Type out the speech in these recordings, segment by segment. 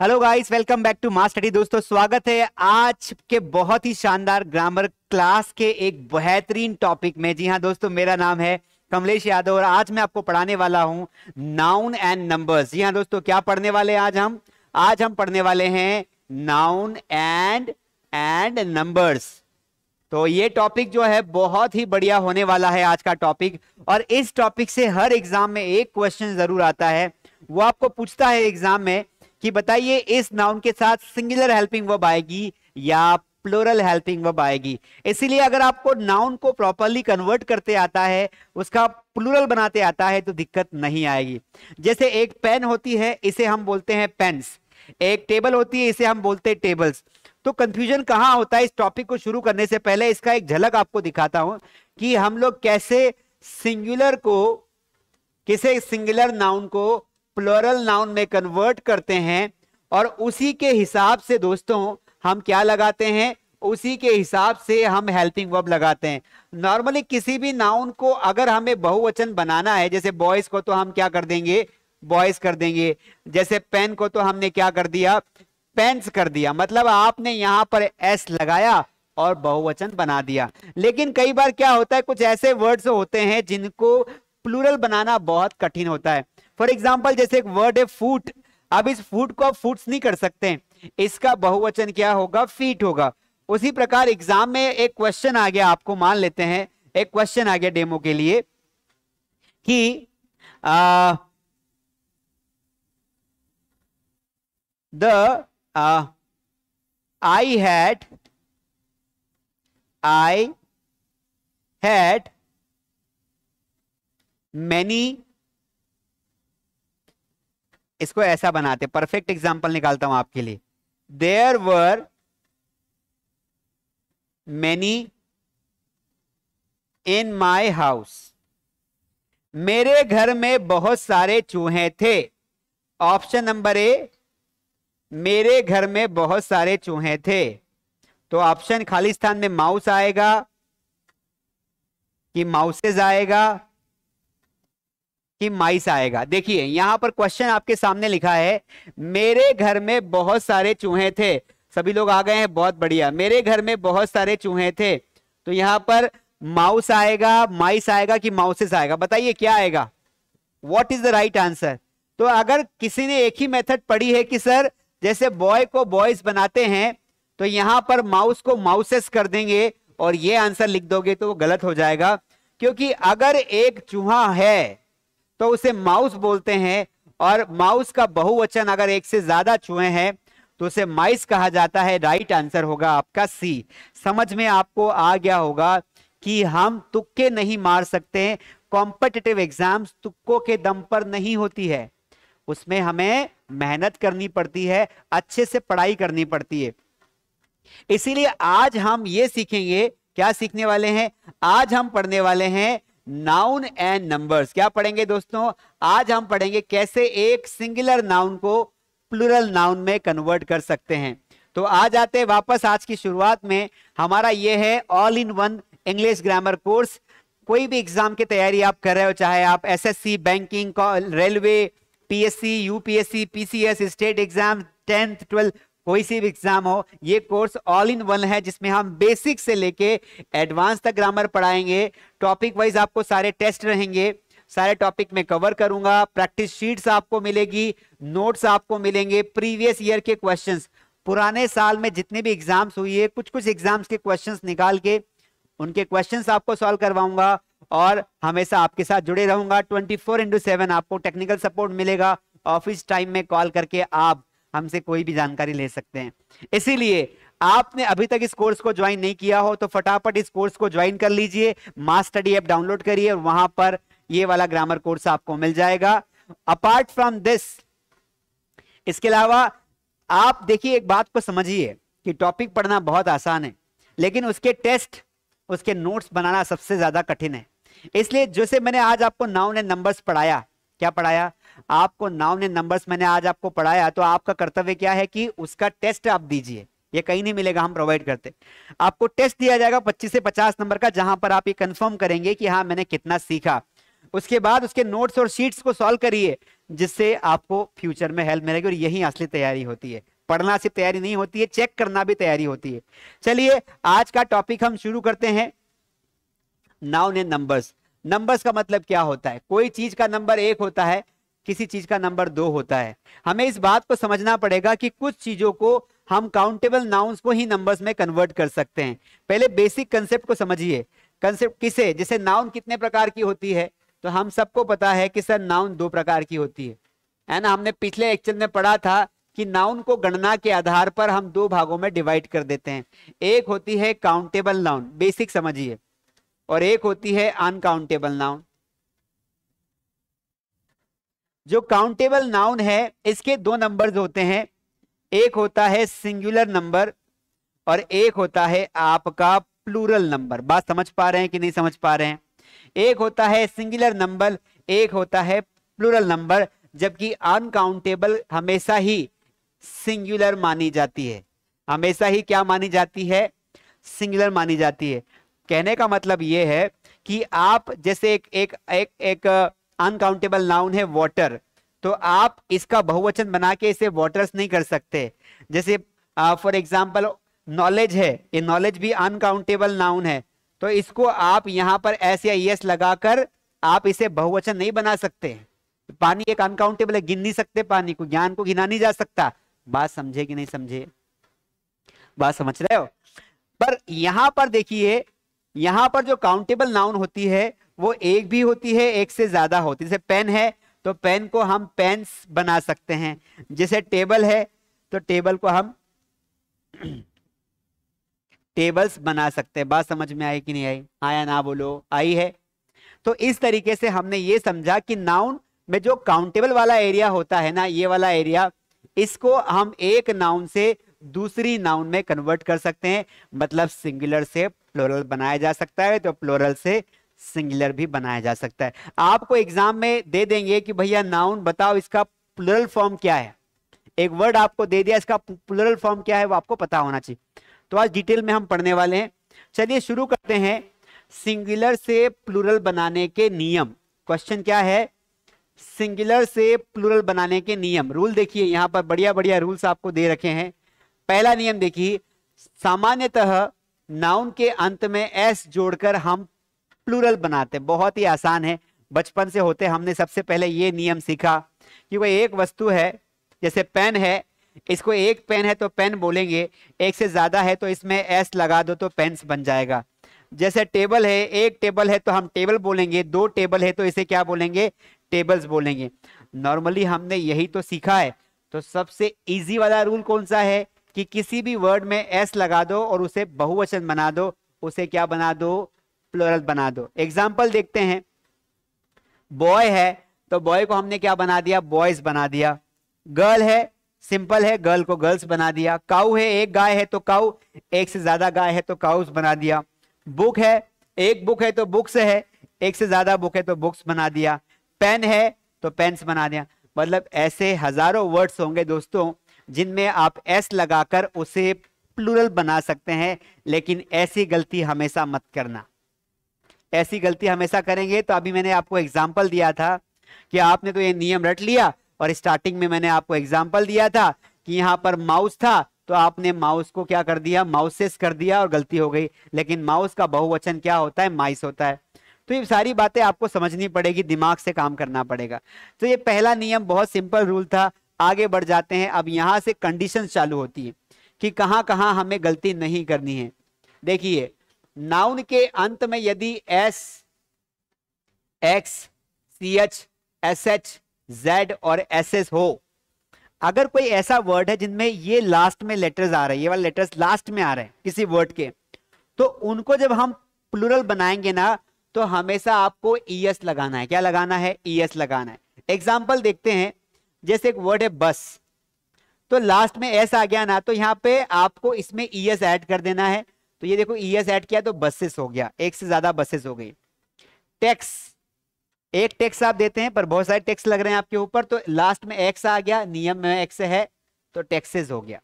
Hello guys, welcome back to mass study. दोस्तों, स्वागत है आज के बहुत ही शानदार ग्रामर क्लास के एक बेहतरीन टॉपिक में। जी हाँ दोस्तों, मेरा नाम है कमलेश यादव और आज मैं आपको पढ़ाने वाला हूं नाउन एंड नंबर्स। जी हाँ दोस्तों, क्या पढ़ने वाले हैं आज हम पढ़ने वाले हैं नाउन एंड नंबर्स। तो ये टॉपिक जो है बहुत ही बढ़िया होने वाला है आज का टॉपिक। और इस टॉपिक से हर एग्जाम में एक क्वेश्चन जरूर आता है। वो आपको पूछता है एग्जाम में कि बताइए इस नाउन के साथ सिंगुलर हेल्पिंग वर्ब आएगी या प्लूरल हेल्पिंग वर्ब आएगी। इसीलिए अगर आपको नाउन को प्रॉपरली कन्वर्ट करते आता है, उसका प्लूरल बनाते आता है, तो दिक्कत नहीं आएगी। जैसे एक पेन होती है, इसे हम बोलते हैं पेन्स। एक टेबल होती है, इसे हम बोलते हैं टेबल्स। तो कंफ्यूजन कहां होता है? इस टॉपिक को शुरू करने से पहले इसका एक झलक आपको दिखाता हूं कि हम लोग कैसे सिंगुलर नाउन को प्लूरल नाउन में कन्वर्ट करते हैं। और उसी के हिसाब से दोस्तों हम क्या लगाते हैं, उसी के हिसाब से हम हेल्पिंग वर्ब लगाते हैं। नॉर्मली किसी भी नाउन को अगर हमें बहुवचन बनाना है, जैसे बॉयज को तो हम क्या कर देंगे, बॉयज कर देंगे। जैसे पेन को तो हमने क्या कर दिया, पेन्स कर दिया। मतलब आपने यहां पर एस लगाया और बहुवचन बना दिया। लेकिन कई बार क्या होता है, कुछ ऐसे वर्ड्स होते हैं जिनको प्लूरल बनाना बहुत कठिन होता है। फॉर एग्जाम्पल, जैसे एक वर्ड है फूट। अब इस फूट को आप फूट्स नहीं कर सकते, इसका बहुवचन क्या होगा, फीट होगा। उसी प्रकार एग्जाम में एक क्वेश्चन आ गया, आपको मान लेते हैं एक क्वेश्चन आ गया डेमो के लिए कि I had many, इसको ऐसा बनाते, परफेक्ट एग्जांपल निकालता हूं आपके लिए। There were many in my house। मेरे घर में बहुत सारे चूहे थे। ऑप्शन नंबर ए, मेरे घर में बहुत सारे चूहे थे। तो ऑप्शन खाली स्थान में माउस आएगा कि माउसेज आएगा कि माइस आएगा। देखिए यहां पर क्वेश्चन आपके सामने लिखा है, मेरे घर में बहुत सारे चूहे थे। सभी लोग आ गए हैं, बहुत बढ़िया। मेरे घर में बहुत सारे चूहे थे, तो यहां पर माउस आएगा, माइस आएगा कि माउसेस आएगा? बताइए क्या आएगा, what is the right answer? तो अगर किसी ने एक ही मेथड पढ़ी है कि सर जैसे बॉय को बॉयज बनाते हैं, तो यहां पर माउस को माउसेस कर देंगे और ये आंसर लिख दोगे, तो वो गलत हो जाएगा। क्योंकि अगर एक चूहा है तो उसे माउस बोलते हैं, और माउस का बहुवचन अगर एक से ज्यादा चूहे हैं तो उसे माइस कहा जाता है। राइट आंसर होगा आपका सी। समझ में आपको आ गया होगा कि हम तुक्के नहीं मार सकते। कॉम्पिटिटिव एग्जाम्स तुक्कों के दम पर नहीं होती है, उसमें हमें मेहनत करनी पड़ती है, अच्छे से पढ़ाई करनी पड़ती है। इसीलिए आज हम ये सीखेंगे, क्या सीखने वाले हैं? आज हम पढ़ने वाले हैं नाउन एंड नंबर्स। क्या पढ़ेंगे दोस्तों? आज हम पढ़ेंगे कैसे एक सिंगुलर नाउन को प्लूरल नाउन में कन्वर्ट कर सकते हैं। तो आ जाते हैं वापस आज की शुरुआत में। हमारा ये है all in one English grammar course. कोई भी एग्जाम की तैयारी आप कर रहे हो, चाहे आप SSC, banking, railway, PSC, UPSC, PCS, state exam, 10th 12th, कोई सी भी एग्जाम हो, ये कोर्स ऑल इन वन है, जिसमें हम बेसिक से लेके एडवांस तक ग्रामर पढ़ाएंगे। टॉपिक वाइज आपको सारे टेस्ट रहेंगे, सारे टॉपिक में कवर करूंगा। प्रैक्टिस शीट्स आपको मिलेगी, नोट्स आपको मिलेंगे, प्रीवियस ईयर के क्वेश्चंस, पुराने साल में जितने भी एग्जाम्स हुई है, कुछ एग्जाम्स के क्वेश्चंस निकाल के उनके क्वेश्चंस आपको सॉल्व करवाऊंगा और हमेशा आपके साथ जुड़े रहूंगा। 24/7 आपको टेक्निकल सपोर्ट मिलेगा। ऑफिस टाइम में कॉल करके आप हमसे कोई भी जानकारी ले सकते हैं। इसीलिए आपने अभी तक इस कोर्स को ज्वाइन नहीं किया हो तो फटाफट इस कोर्स को ज्वाइन कर लीजिए। मास स्टडी ऐप डाउनलोड करिए और वहां पर ये वाला ग्रामर कोर्स आपको मिल जाएगा। अपार्ट फ्रॉम दिस, इसके अलावा आप देखिए, एक बात को समझिए कि टॉपिक पढ़ना बहुत आसान है, लेकिन उसके टेस्ट, उसके नोट्स बनाना सबसे ज्यादा कठिन है। इसलिए जैसे मैंने आज आपको नाउन एंड नंबर्स पढ़ाया, क्या पढ़ाया आपको, नाउन एंड नंबर्स मैंने आज आपको पढ़ाया, तो आपका कर्तव्य क्या है कि उसका टेस्ट आप दीजिए। ये कहीं नहीं मिलेगा, हम प्रोवाइड करते। आपको टेस्ट दिया जाएगा 25 से 50 नंबर का, जहां पर आप ये कंफर्म करेंगे कि हाँ मैंने कितना सीखा। उसके बाद उसके नोट्स और शीट्स को सॉल्व करिए, जिससे आपको फ्यूचर में हेल्प मिलेगी। और यही असली तैयारी होती है, पढ़ना सिर्फ तैयारी नहीं होती है, चेक करना भी तैयारी होती है। चलिए आज का टॉपिक हम शुरू करते हैं, नाउन एंड नंबर्स। नंबर्स का मतलब क्या होता है? कोई चीज का नंबर 1 होता है, किसी चीज का नंबर 2 होता है। हमें इस बात को समझना पड़ेगा कि कुछ चीजों को हम काउंटेबल नाउन्स को ही नंबर्स में कन्वर्ट कर सकते हैं। पहले बेसिक कंसेप्ट को समझिए। कंसेप्ट किसे, जैसे नाउन कितने प्रकार की होती है, तो हम सबको पता है कि सर नाउन 2 प्रकार की होती है ना। हमने पिछले लेक्चर में पढ़ा था कि नाउन को गणना के आधार पर हम 2 भागों में डिवाइड कर देते हैं। एक होती है काउंटेबल नाउन, बेसिक समझिए, और एक होती है अनकाउंटेबल नाउन। जो काउंटेबल नाउन है इसके 2 नंबर्स होते हैं, एक होता है सिंगुलर नंबर और एक होता है आपका प्लूरल नंबर। बात समझ पा रहे हैं कि नहीं समझ पा रहे हैं? एक होता है सिंगुलर नंबर, एक होता है प्लूरल नंबर, जबकि अनकाउंटेबल हमेशा ही सिंगुलर मानी जाती है। हमेशा ही क्या मानी जाती है? सिंगुलर मानी जाती है। कहने का मतलब यह है कि आप जैसे एक अनकाउंटेबल नाउन है वाटर, तो आप इसका बहुवचन बना के इसे वाटर्स नहीं कर सकते। जैसे फॉर एग्जांपल नॉलेज है, ये नॉलेज भी अनकाउंटेबल नाउन है, तो इसको आप यहां पर एस या एस लगाकर आप इसे बहुवचन नहीं बना सकते। पानी एक अनकाउंटेबल है, गिन नहीं सकते पानी को, ज्ञान को गिना नहीं जा सकता। बात समझे कि नहीं समझे? बात समझ रहे हो? पर यहां पर देखिए, यहां पर जो काउंटेबल नाउन होती है वो एक भी होती है, एक से ज्यादा होती है। जैसे पेन है तो पेन को हम पेन्स बना सकते हैं। जैसे टेबल है तो टेबल को हम टेबल्स बना सकते हैं। बात समझ में आई कि नहीं आई? आया ना बोलो, आई है। तो इस तरीके से हमने ये समझा कि नाउन में जो काउंटेबल वाला एरिया होता है ना, ये वाला एरिया, इसको हम एक नाउन से दूसरी नाउन में कन्वर्ट कर सकते हैं। मतलब सिंगुलर से प्लूरल बनाया जा सकता है, तो प्लूरल से सिंगुलर भी बनाया जा सकता है। आपको एग्जाम में दे देंगे कि भैया नाउन बताओ इसका प्लूरल फॉर्म क्या है। एक वर्ड आपको दे दिया, इसका प्लूरल फॉर्म क्या है वो आपको पता होना चाहिए। तो आज डिटेल में हम पढ़ने वाले हैं। चलिए शुरू करते हैं। सिंगुलर से प्लूरल बनाने के नियम। क्वेश्चन क्या है? सिंगुलर से प्लूरल बनाने के नियम। रूल देखिए, यहां पर बढ़िया बढ़िया रूल्स आपको दे रखे हैं। पहला नियम देखिए, सामान्यतः नाउन के अंत में एस जोड़कर हम प्लूरल बनाते। बहुत ही आसान है, बचपन से होते हमने सबसे पहले ये नियम सीखा कि कोई एक वस्तु है, जैसे पेन है, इसको एक पेन है तो पेन बोलेंगे, एक से ज्यादा है तो इसमें एस लगा दो तो पेन्स बन जाएगा। जैसे टेबल है, एक टेबल है तो हम टेबल बोलेंगे, 2 टेबल है तो इसे क्या बोलेंगे? टेबल्स बोलेंगे। नॉर्मली हमने यही तो सीखा है। तो सबसे इजी वाला रूल कौन सा है कि किसी भी वर्ड में एस लगा दो और उसे बहुवचन बना दो, उसे क्या बना दो? प्लूरल बना दो। एग्जाम्पल देखते हैं। बॉय है तो बॉय को हमने क्या बना दिया? बॉयज बना दिया। गर्ल है, सिंपल है, गर्ल को गर्ल्स बना दिया। काऊ है, एक गाय है तो काऊ, एक से ज्यादा गाय है तो काउस बना दिया। बुक है, एक बुक है तो बुक्स है, एक से ज्यादा बुक है तो बुक्स बना दिया। पेन है तो पेन्स बना दिया। मतलब ऐसे हजारों वर्ड्स होंगे दोस्तों जिनमें आप एस लगाकर उसे प्लूरल बना सकते हैं। लेकिन ऐसी गलती हमेशा मत करना। ऐसी गलती हमेशा करेंगे तो अभी मैंने आपको एग्जाम्पल दिया था कि आपने तो ये नियम रट लिया, और स्टार्टिंग में मैंने आपको एग्जाम्पल दिया था कि यहां पर माउस था तो आपने माउस को क्या कर दिया? माउसेस कर दिया और गलती हो गई। लेकिन माउस का बहुवचन क्या होता है? माइस होता है। तो ये सारी बातें आपको समझनी पड़ेगी, दिमाग से काम करना पड़ेगा। तो ये पहला नियम बहुत सिंपल रूल था। आगे बढ़ जाते हैं। अब यहां से कंडीशन चालू होती है कि कहां कहां हमें गलती नहीं करनी है। देखिए, नाउन के अंत में यदि S, X, C H, S H, Z और एस एस हो, अगर कोई ऐसा वर्ड है जिनमें ये लास्ट में लेटर्स आ रहे हैं, ये वाले लेटर्स लास्ट में आ रहे हैं किसी वर्ड के, तो उनको जब हम प्लूरल बनाएंगे ना तो हमेशा आपको ईएस लगाना है। क्या लगाना है? ईएस लगाना है। एग्जाम्पल देखते हैं। जैसे एक वर्ड है बस, तो लास्ट में एस आ गया ना, तो यहां पे आपको इसमें ईएस ऐड कर देना है। तो ये देखो ईएस ऐड किया तो बसेस हो गया, एक से ज्यादा बसेस हो गई। टैक्स, एक टैक्स आप देते हैं पर बहुत सारे टैक्स लग रहे हैं आपके ऊपर, तो लास्ट में एक्स आ गया, नियम में एक्स है तो टैक्सेस हो गया।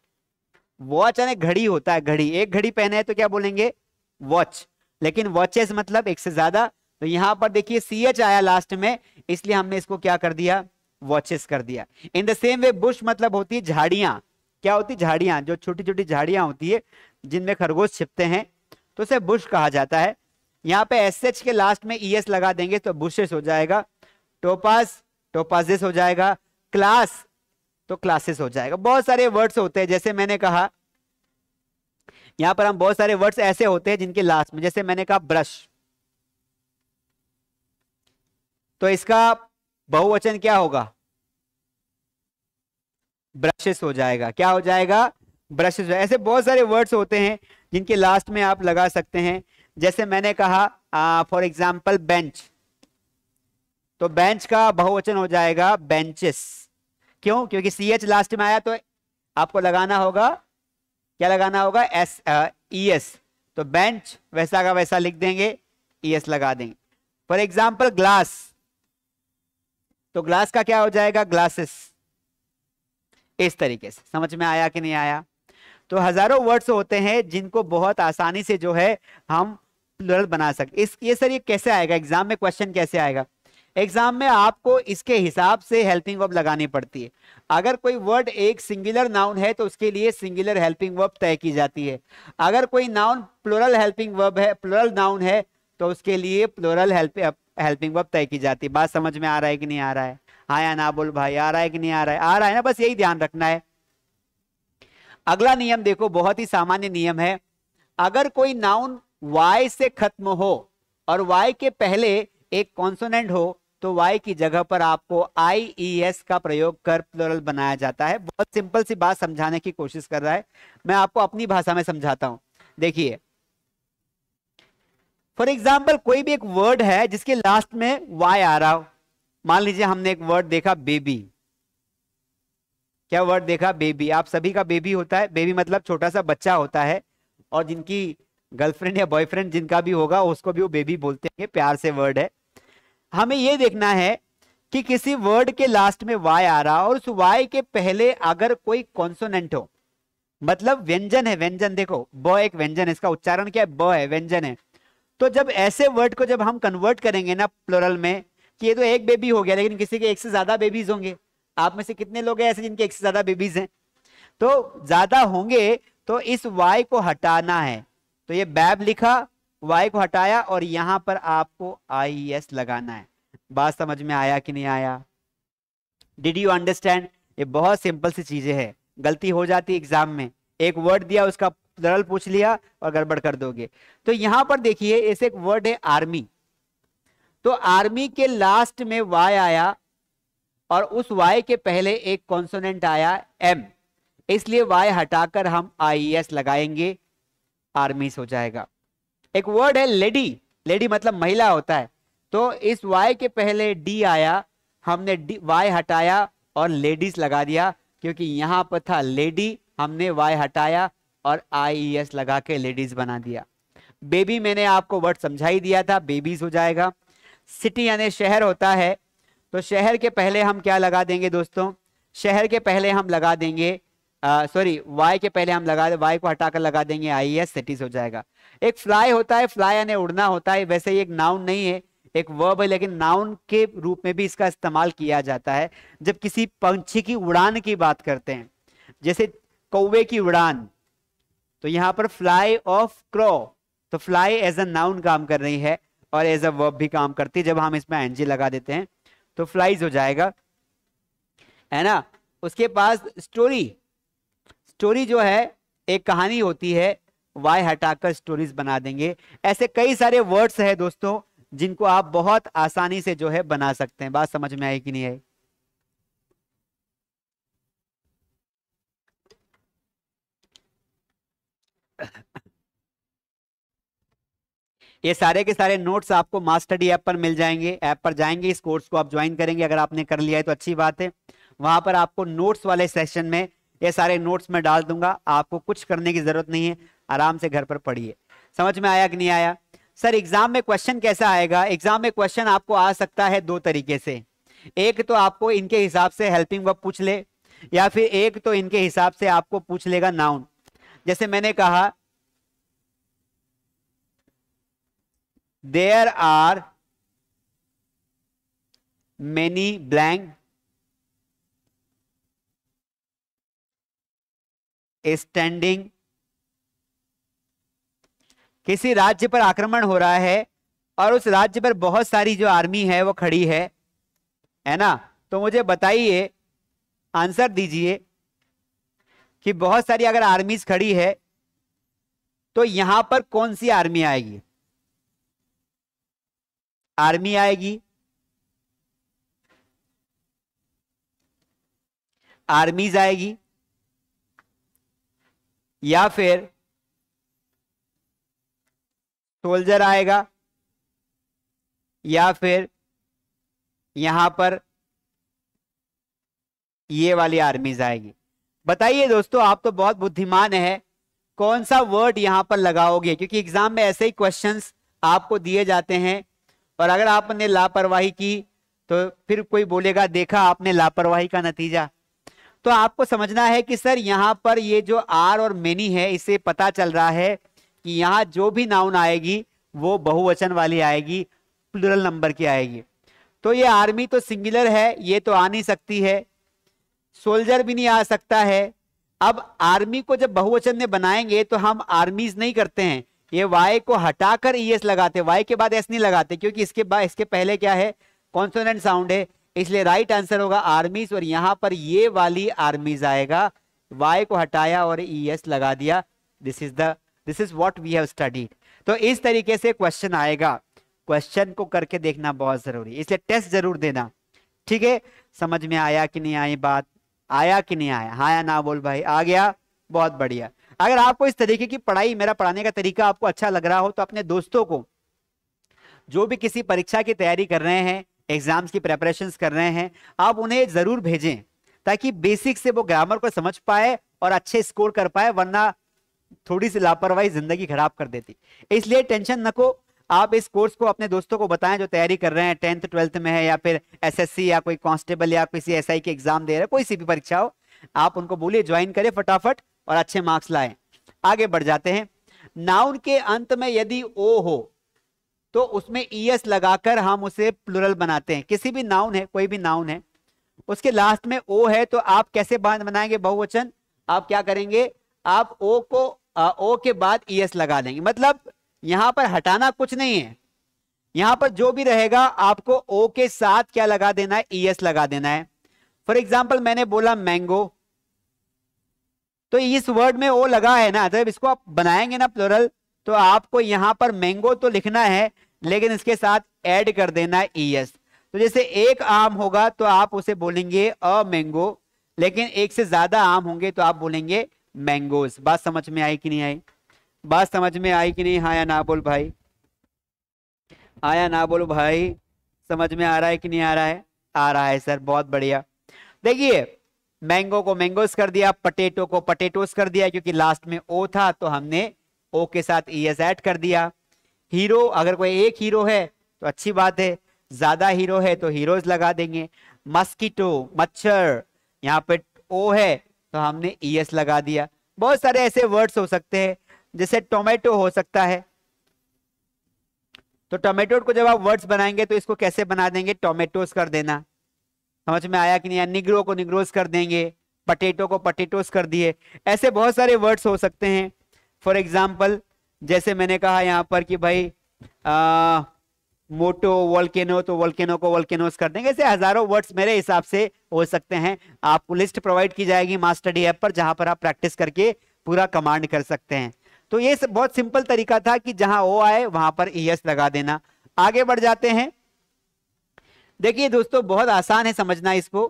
वॉच यानी घड़ी होता है, घड़ी, एक घड़ी पहने है तो क्या बोलेंगे? वॉच। लेकिन वॉचेस मतलब एक से ज्यादा, तो यहां पर देखिए CH आया लास्ट में, इसलिए हमने इसको क्या कर दिया, वॉचेस कर दिया। In the same way Bush मतलब होती है झाड़ियां। क्या होती है, झाड़ियां, जो छोटी छोटी झाड़ियां होती है जिनमें खरगोश छिपते हैं, तो उसे बुश कहा जाता है। यहाँ पे SH के लास्ट में ES लगा देंगे तो बुशेस हो जाएगा। टोपास, टोपाजेस हो जाएगा। क्लास, तो क्लासेस हो जाएगा। बहुत सारे वर्ड्स होते हैं, जैसे मैंने कहा यहां पर हम बहुत सारे वर्ड्स ऐसे होते हैं जिनके लास्ट में, जैसे मैंने कहा ब्रश, तो इसका बहुवचन क्या होगा, ब्रशेस हो जाएगा। क्या हो जाएगा, ब्रशेस। ऐसे बहुत सारे वर्ड्स होते हैं जिनके लास्ट में आप लगा सकते हैं। जैसे मैंने कहा फॉर एग्जाम्पल बेंच, तो बेंच का बहुवचन हो जाएगा बेंचेस। क्यों, क्योंकि CH लास्ट में आया तो आपको लगाना होगा, क्या लगाना होगा, ES। तो बेंच वैसा का वैसा लिख देंगे, ES लगा देंगे। फॉर एग्जाम्पल ग्लास, तो ग्लास का क्या हो जाएगा, ग्लासेस। इस तरीके से समझ में आया कि नहीं आया। तो हजारों वर्ड्स होते हैं जिनको बहुत आसानी से जो है हम प्लुरल बना सकते। ये सर ये कैसे आएगा एग्जाम में, क्वेश्चन कैसे आएगा एग्जाम में, आपको इसके हिसाब से हेल्पिंग वर्ब लगानी पड़ती है। अगर कोई वर्ड एक सिंगुलर नाउन है तो उसके लिए सिंगुलर हेल्पिंग वर्ब तय की जाती है। अगर कोई नाउन प्लुरल हेल्पिंग वर्ब है, प्लुरल नाउन है, तो उसके लिए प्लुरल हेल्पिंग वर्ब तय की जाती है। बात समझ में आ रहा है कि नहीं आ रहा है, हाँ या ना बोल भाई, आ रहा है कि नहीं आ रहा है, आ रहा है ना, बस यही ध्यान रखना है। अगला नियम देखो, बहुत ही सामान्य नियम है। अगर कोई नाउन Y से खत्म हो और Y के पहले एक कॉन्सोनेंट हो तो Y की जगह पर आपको IES का प्रयोग कर प्लुरल बनाया जाता है। बहुत सिंपल सी बात समझाने की कोशिश कर रहा है, मैं आपको अपनी भाषा में समझाता हूं। देखिए फॉर एग्जाम्पल कोई भी एक वर्ड है जिसके लास्ट में Y आ रहा हो, मान लीजिए हमने एक वर्ड देखा बेबी। क्या वर्ड देखा, बेबी। आप सभी का बेबी होता है, बेबी मतलब छोटा सा बच्चा होता है, और जिनकी गर्लफ्रेंड या बॉयफ्रेंड जिनका भी होगा उसको भी वो बेबी बोलते हैं, प्यार से वर्ड है। हमें ये देखना है कि किसी वर्ड के लास्ट में Y आ रहा और उस Y के पहले अगर कोई कॉन्सोनेंट हो, मतलब व्यंजन है, व्यंजन देखो ब एक व्यंजन है, इसका उच्चारण क्या है, ब है, व्यंजन है। तो जब ऐसे वर्ड को जब हम कन्वर्ट करेंगे ना प्लुरल में, कि ये तो एक बेबी हो गया लेकिन किसी के एक से ज्यादा बेबीज होंगे, आप में से कितने लोग हैं ऐसे जिनके एक से ज्यादा बेबीज हैं, तो ज्यादा होंगे, तो इस Y को हटाना है। तो ये बैब लिखा, Y को हटाया और यहां पर आपको IES लगाना है। बात समझ में आया कि नहीं आया, डिड यू अंडरस्टैंड। ये बहुत सिंपल सी चीजें हैं, गलती हो जाती है एग्जाम में, एक वर्ड दिया उसका प्लुरल पूछ लिया और गड़बड़ कर दोगे। तो यहां पर देखिए ऐसे एक वर्ड है आर्मी, तो आर्मी के लास्ट में Y आया और उस Y के पहले एक कॉन्सोनेंट आया M, इसलिए Y हटाकर हम IES लगाएंगे, आर्मीज हो जाएगा। एक वर्ड है लेडी, लेडी मतलब महिला होता है, तो इस Y के पहले D आया, हमने Y हटाया और लेडीज लगा दिया, क्योंकि यहां पर था लेडी, हमने Y हटाया और IES लगा के लेडीज बना दिया। बेबी मैंने आपको वर्ड समझा ही दिया था, बेबीज हो जाएगा। सिटी यानी शहर होता है, तो शहर के पहले हम क्या लगा देंगे दोस्तों, शहर के पहले हम लगा देंगे सॉरी Y के पहले हम लगा, Y को हटाकर लगा देंगे IES, सिटीज हो जाएगा। एक फ्लाई होता है, फ्लाई यानी उड़ना होता है, वैसे ये एक नाउन नहीं है, एक वर्ब है, लेकिन नाउन के रूप में भी इसका इस्तेमाल किया जाता है जब किसी पंछी की उड़ान की बात करते हैं, जैसे कौवे की उड़ान, तो यहां पर फ्लाई ऑफ क्रो, तो फ्लाई एज अ नाउन काम कर रही है और एज अ वर्ब भी काम करती है। जब हम इसमें एनजी लगा देते हैं तो फ्लाइज हो जाएगा, है ना। उसके पास स्टोरी, स्टोरी जो है एक कहानी होती है, Y हटाकर स्टोरीज बना देंगे। ऐसे कई सारे वर्ड्स हैं दोस्तों जिनको आप बहुत आसानी से जो है बना सकते हैं। बात समझ में आई कि नहीं आई। ये सारे के सारे नोट्स आपको मास स्टडी ऐप पर मिल जाएंगे, ऐप पर जाएंगे, इस कोर्स को आप ज्वाइन करेंगे, अगर आपने कर लिया है तो अच्छी बात है। वहां पर आपको नोट्स वाले सेशन में ये सारे नोट्स में डाल दूंगा, आपको कुछ करने की जरूरत नहीं है, आराम से घर पर पढ़िए। समझ में आया कि नहीं आया। सर एग्जाम में क्वेश्चन कैसा आएगा, एग्जाम में क्वेश्चन आपको आ सकता है दो तरीके से, एक तो आपको इनके हिसाब से हेल्पिंग वर्ब पूछ ले, या फिर एक तो इनके हिसाब से आपको पूछ लेगा नाउन। जैसे मैंने कहा there are many blank standing, किसी राज्य पर आक्रमण हो रहा है और उस राज्य पर बहुत सारी जो आर्मी है वो खड़ी है ना। तो मुझे बताइए, आंसर दीजिए कि बहुत सारी अगर आर्मीज खड़ी है तो यहां पर कौन सी आर्मी आएगी? आर्मी आएगी, आर्मीज आएगी, या फिर सोल्जर आएगा, या फिर यहां पर ये वाली आर्मीज आएगी? बताइए दोस्तों, आप तो बहुत बुद्धिमान है, कौन सा वर्ड यहां पर लगाओगे? क्योंकि एग्जाम में ऐसे ही क्वेश्चंस आपको दिए जाते हैं और अगर आपने लापरवाही की तो फिर कोई बोलेगा देखा आपने लापरवाही का नतीजा। तो आपको समझना है कि सर यहां पर ये जो आर और मेनी है, इससे पता चल रहा है कि यहां जो भी नाउन आएगी वो बहुवचन वाली आएगी, प्लूरल नंबर की आएगी। तो ये आर्मी तो सिंगुलर है, ये तो आ नहीं सकती है, सोल्जर भी नहीं आ सकता है। अब आर्मी को जब बहुवचन में बनाएंगे तो हम आर्मीज नहीं करते हैं, ये वाई को हटाकर ईएस लगाते, वाई के बाद एस नहीं लगाते, क्योंकि इसके पहले क्या है, कॉन्सोनेंट साउंड है, इसलिए राइट आंसर होगा आर्मीज। और यहां पर ये वाली आर्मीज आएगा, वाई को हटाया और ईएस लगा दिया। This is what we have studied. तो इस तरीके से क्वेश्चन आएगा, क्वेश्चन को करके देखना बहुत जरूरी, इसलिए टेस्ट जरूर देना, ठीक है। समझ में आया कि नहीं आई बात? आया कि नहीं आया? हाँ या ना बोल भाई, आ गया, बहुत बढ़िया। अगर आपको इस तरीके की पढ़ाई, मेरा पढ़ाने का तरीका आपको अच्छा लग रहा हो तो अपने दोस्तों को, जो भी किसी परीक्षा की तैयारी कर रहे हैं, एग्जाम्स की प्रेपरेशंस कर रहे हैं, आप उन्हें जरूर भेजें ताकि बेसिक से वो ग्रामर को समझ पाए और अच्छे स्कोर कर पाए, वरना थोड़ी सी लापरवाही जिंदगी खराब कर देती। इसलिए टेंशन नको, आप इस कोर्स को अपने दोस्तों को बताएं जो तैयारी कर रहे हैं, 10th 12th में है, या फिर एसएससी या कोई कांस्टेबल या किसी एसआई की एग्जाम दे रहे हैं, कोई सी भी परीक्षा हो, आप उनको बोलिए ज्वाइन करें फटाफट और अच्छे मार्क्स लाएं। आगे बढ़ जाते हैं। नाउन के अंत में यदि ओ हो तो उसमें ईएस लगाकर हम उसे प्लुरल बनाते हैं। किसी भी नाउन है, कोई भी नाउन है, उसके लास्ट में ओ है तो आप कैसे बनाएंगे बहुवचन? आप क्या करेंगे, आप ओ के बाद ईएस लगा देंगे। मतलब यहां पर हटाना कुछ नहीं है, यहां पर जो भी रहेगा आपको ओ के साथ क्या लगा देना है, ईएस लगा देना है। फॉर एग्जाम्पल मैंने बोला मैंगो, तो इस वर्ड में ओ लगा है ना, जब इसको आप बनाएंगे ना प्लुरल, तो आपको यहां पर मैंगो तो लिखना है लेकिन इसके साथ ऐड कर देना है ईएस। तो जैसे एक आम होगा तो आप उसे बोलेंगे अ मैंगो, लेकिन एक से ज्यादा आम होंगे तो आप बोलेंगे मैंगोज। बात समझ में आई कि नहीं आई? बात समझ में आई कि नहीं? हाँ या ना बोल भाई, आया ना बोलो भाई, समझ में आ रहा है कि नहीं आ रहा है? आ रहा है सर, बहुत बढ़िया। देखिए, मैंगो को मैंगोस कर दिया, पटेटो को पटेटोस कर दिया, क्योंकि लास्ट में ओ था तो हमने ओ के साथ ईएस ऐड कर दिया। हीरो, अगर कोई एक हीरो है तो अच्छी बात है, ज्यादा हीरो है तो हीरोज लगा देंगे। मस्कीटो, मच्छर, यहाँ पे ओ है तो हमने ईएस लगा दिया। बहुत सारे ऐसे वर्ड्स हो सकते हैं, जैसे टोमेटो हो सकता है, तो टोमेटो को जब आप वर्ड्स बनाएंगे तो इसको कैसे बना देंगे, टोमेटोस कर देना। समझ में आया कि नहीं? निग्रो को निग्रोस कर देंगे, पटेटो को पटेटोस कर दिए। ऐसे बहुत सारे वर्ड्स हो सकते हैं। फॉर एग्जाम्पल जैसे मैंने कहा यहाँ पर कि भाई मोटो वोल्केनो, तो वोल्केनो को वोल्केनोस कर देंगे। ऐसे हजारों वर्ड्स मेरे हिसाब से हो सकते हैं। आपको लिस्ट प्रोवाइड की जाएगी मास्टर डी ऐप पर, जहां पर आप प्रैक्टिस करके पूरा कमांड कर सकते हैं। तो ये बहुत सिंपल तरीका था कि जहां ओ आए वहां पर ईएस लगा देना। आगे बढ़ जाते हैं। देखिए दोस्तों, बहुत आसान है समझना इसको।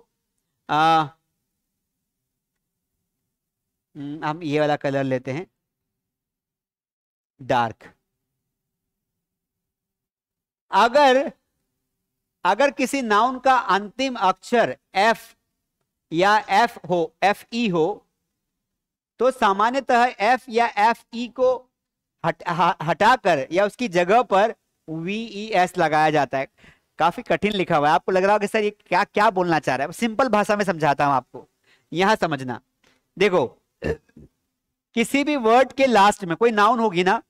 हम ये वाला कलर लेते हैं, डार्क। अगर किसी नाउन का अंतिम अक्षर एफ या एफ ई हो तो सामान्यतः एफ या एफ ई को हटाकर या उसकी जगह पर वी एस लगाया जाता है। काफी कठिन लिखा हुआ है, आपको लग रहा होगा कि सर ये क्या क्या बोलना चाह रहा है। सिंपल भाषा में समझाता हूं आपको, यहां समझना। देखो, किसी भी वर्ड के लास्ट में कोई नाउन होगी ना,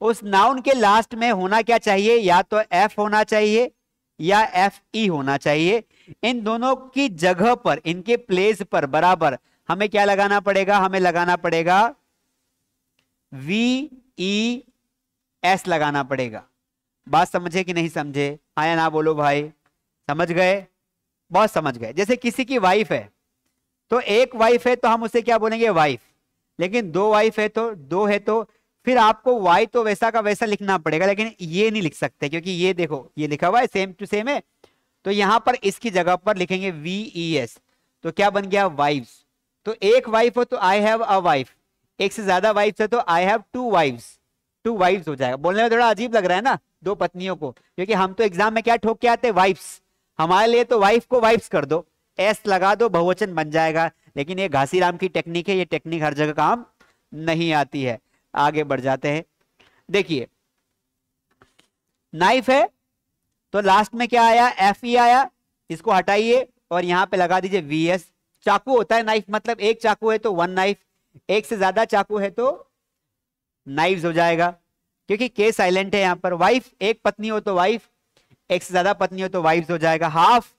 उस नाउन के लास्ट में होना क्या चाहिए, या तो एफ होना चाहिए या एफ ई होना चाहिए। इन दोनों की जगह पर, इनके प्लेस पर बराबर हमें क्या लगाना पड़ेगा, हमें लगाना पड़ेगा वी ई एस लगाना पड़ेगा। बात समझे कि नहीं समझे, आया ना बोलो भाई, समझ गए, बहुत समझ गए। जैसे किसी की वाइफ है, तो एक वाइफ है तो हम उसे क्या बोलेंगे वाइफ, लेकिन दो वाइफ है तो दो है, तो फिर आपको वाई तो वैसा का वैसा लिखना पड़ेगा, लेकिन ये नहीं लिख सकते क्योंकि ये देखो ये लिखा हुआ है सेम टू सेम है, तो यहां पर इसकी जगह पर लिखेंगे वी ई एस, तो क्या बन गया वाइफ्स। तो एक वाइफ हो तो आई हैव अ वाइफ, एक से ज्यादा वाइफ्स है तो I have two wifes, two wifes हो जाएगा। बोलने में थोड़ा अजीब लग रहा है ना, दो पत्नियों को, क्योंकि हम तो एग्जाम में क्या ठोक के आते हैं वाइफ्स, हमारे लिए तो वाइफ को वाइफ्स कर दो, एस लगा दो, बहुवचन बन जाएगा। लेकिन ये घासीराम की टेक्निक है, ये टेक्निक हर जगह काम नहीं आती है। आगे बढ़ जाते हैं, देखिए नाइफ है तो लास्ट में क्या आया, एफ ई आया, इसको हटाइए और यहां पे लगा दीजिए वी एस। चाकू होता है नाइफ, मतलब एक चाकू है तो वन नाइफ, एक से ज्यादा चाकू है तो नाइव्स हो जाएगा, क्योंकि के साइलेंट है यहां पर। वाइफ, एक पत्नी हो तो वाइफ, एक से ज्यादा पत्नी हो तो वाइफ्स हो जाएगा। हाफ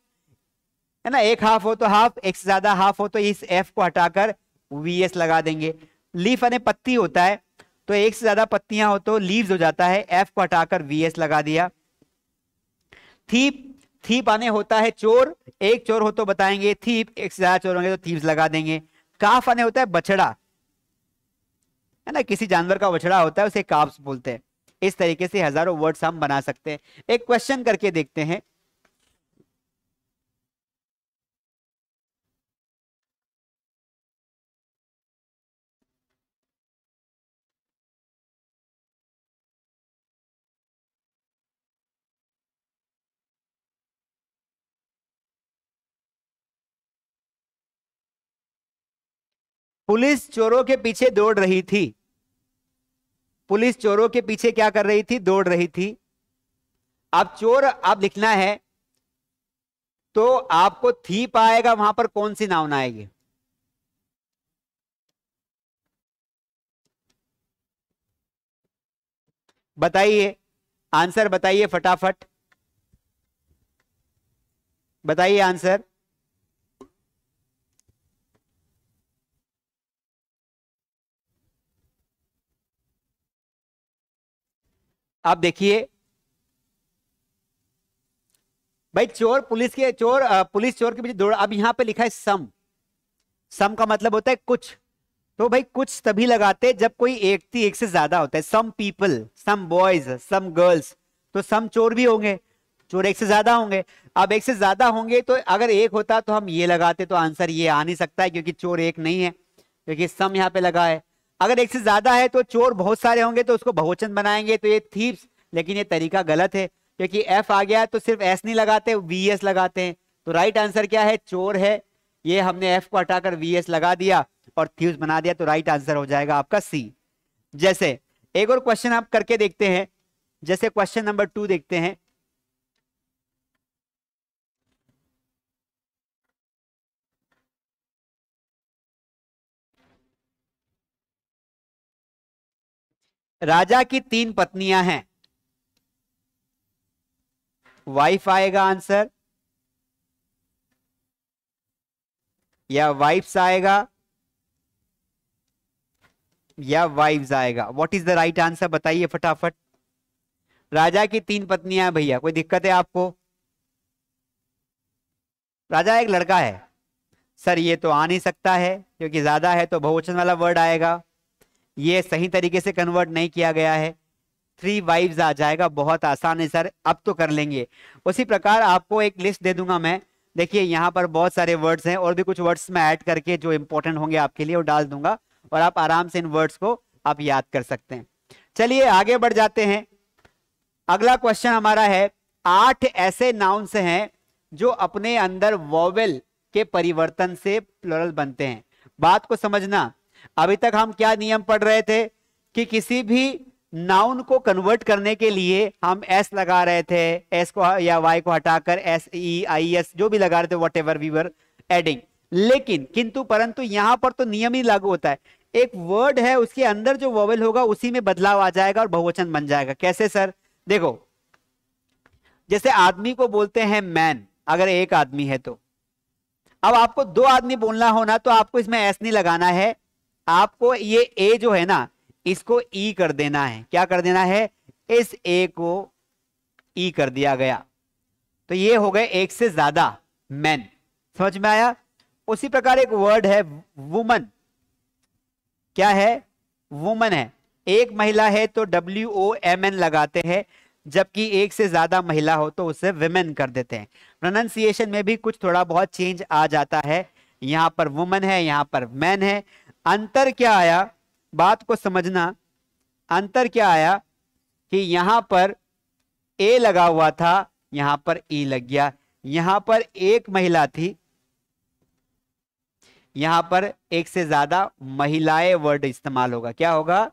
है ना, एक हाफ हो तो हाफ, एक से ज्यादा हाफ हो तो इस एफ को हटाकर वी एस लगा देंगे। लीफ यानी पत्ती होता है, तो एक से ज्यादा पत्तियां हो तो लीव्स हो जाता है, एफ को हटाकर वी एस लगा दिया। थीप, थीप आने होता है चोर, एक चोर हो तो बताएंगे थीप, एक से ज्यादा चोर होंगे तो थीव्स लगा देंगे। काफ आने होता है बछड़ा, है ना, किसी जानवर का बछड़ा होता है उसे काफ्स बोलते हैं। इस तरीके से हजारों वर्ड्स हम बना सकते हैं। एक क्वेश्चन करके देखते हैं, पुलिस चोरों के पीछे दौड़ रही थी। पुलिस चोरों के पीछे क्या कर रही थी, दौड़ रही थी। अब चोर अब लिखना है तो आपको थीप आएगा, वहां पर कौन सी नाउन आएगी, बताइए, आंसर बताइए फटाफट, बताइए आंसर। आप देखिए भाई, चोर पुलिस के चोर पुलिस चोर के पीछे दौड़, अब यहां पे लिखा है सम, सम का मतलब होता है कुछ, तो भाई कुछ तभी लगाते जब कोई एक थी एक से ज्यादा होता है। Some people, some boys, some girls, तो सम चोर भी होंगे, चोर एक से ज्यादा होंगे। अब एक से ज्यादा होंगे तो अगर एक होता तो हम ये लगाते, तो आंसर ये आ नहीं सकता है क्योंकि चोर एक नहीं है, क्योंकि सम यहाँ पे लगा है। अगर एक से ज्यादा है तो चोर बहुत सारे होंगे तो उसको बहुवचन बनाएंगे, तो ये थीव्स, लेकिन ये तरीका गलत है क्योंकि एफ आ गया तो सिर्फ एस नहीं लगाते, वी एस लगाते हैं। तो राइट आंसर क्या है, चोर है, ये हमने एफ को हटाकर वी एस लगा दिया और थीव्स बना दिया, तो राइट आंसर हो जाएगा आपका सी। जैसे एक और क्वेश्चन आप करके देखते हैं, जैसे क्वेश्चन नंबर 2 देखते हैं। राजा की 3 पत्नियां हैं, वाइफ आएगा आंसर या वाइफ्स आएगा या वाइफ्स आएगा, what is the right answer बताइए फटाफट। राजा की 3 पत्नियां हैं भैया, कोई दिक्कत है आपको, राजा एक लड़का है सर, ये तो आ नहीं सकता है क्योंकि ज्यादा है तो बहुवचन वाला वर्ड आएगा, ये सही तरीके से कन्वर्ट नहीं किया गया है, 3 वाइफ्स आ जाएगा, बहुत आसान है सर, अब तो कर लेंगे। उसी प्रकार आपको एक लिस्ट दे दूंगा मैं, देखिए यहाँ पर बहुत सारे वर्ड्स हैं और भी कुछ वर्ड्स मैं ऐड करके जो इंपॉर्टेंट होंगे आपके लिए वो डाल दूंगा और आप आराम से इन वर्ड्स को आप याद कर सकते हैं। चलिए आगे बढ़ जाते हैं, अगला क्वेश्चन हमारा है 8 ऐसे नाउन्स हैं जो अपने अंदर वोवेल के परिवर्तन से प्लुरल बनते हैं। बात को समझना, अभी तक हम क्या नियम पढ़ रहे थे कि किसी भी नाउन को कन्वर्ट करने के लिए हम एस लगा रहे थे, एस को या वाई को हटाकर एस ई आई एस जो भी लगा रहे थे, whatever we were adding, लेकिन किंतु परंतु यहां पर तो नियम ही लागू होता है, एक वर्ड है उसके अंदर जो वोवेल होगा उसी में बदलाव आ जाएगा और बहुवचन बन जाएगा। कैसे सर? देखो, जैसे आदमी को बोलते हैं मैन, अगर एक आदमी है तो। अब आपको दो आदमी बोलना हो ना, तो आपको इसमें एस नहीं लगाना है, आपको ये ए जो है ना इसको ई कर देना है। क्या कर देना है? इस ए को ई कर दिया गया, तो ये हो गए एक से ज्यादा मैन। समझ में आया? उसी प्रकार एक वर्ड है वुमन। क्या है? वुमन है। एक महिला है तो WOMN लगाते हैं, जबकि एक से ज्यादा महिला हो तो उसे विमेन कर देते हैं। प्रोनाउंसिएशन में भी कुछ थोड़ा बहुत चेंज आ जाता है। यहां पर वुमन है, यहां पर मैन है। अंतर क्या आया? बात को समझना। अंतर क्या आया कि यहां पर ए लगा हुआ था, यहां पर ई लग गया। यहां पर एक महिला थी, यहां पर एक से ज्यादा महिलाएं वर्ड इस्तेमाल होगा। क्या होगा?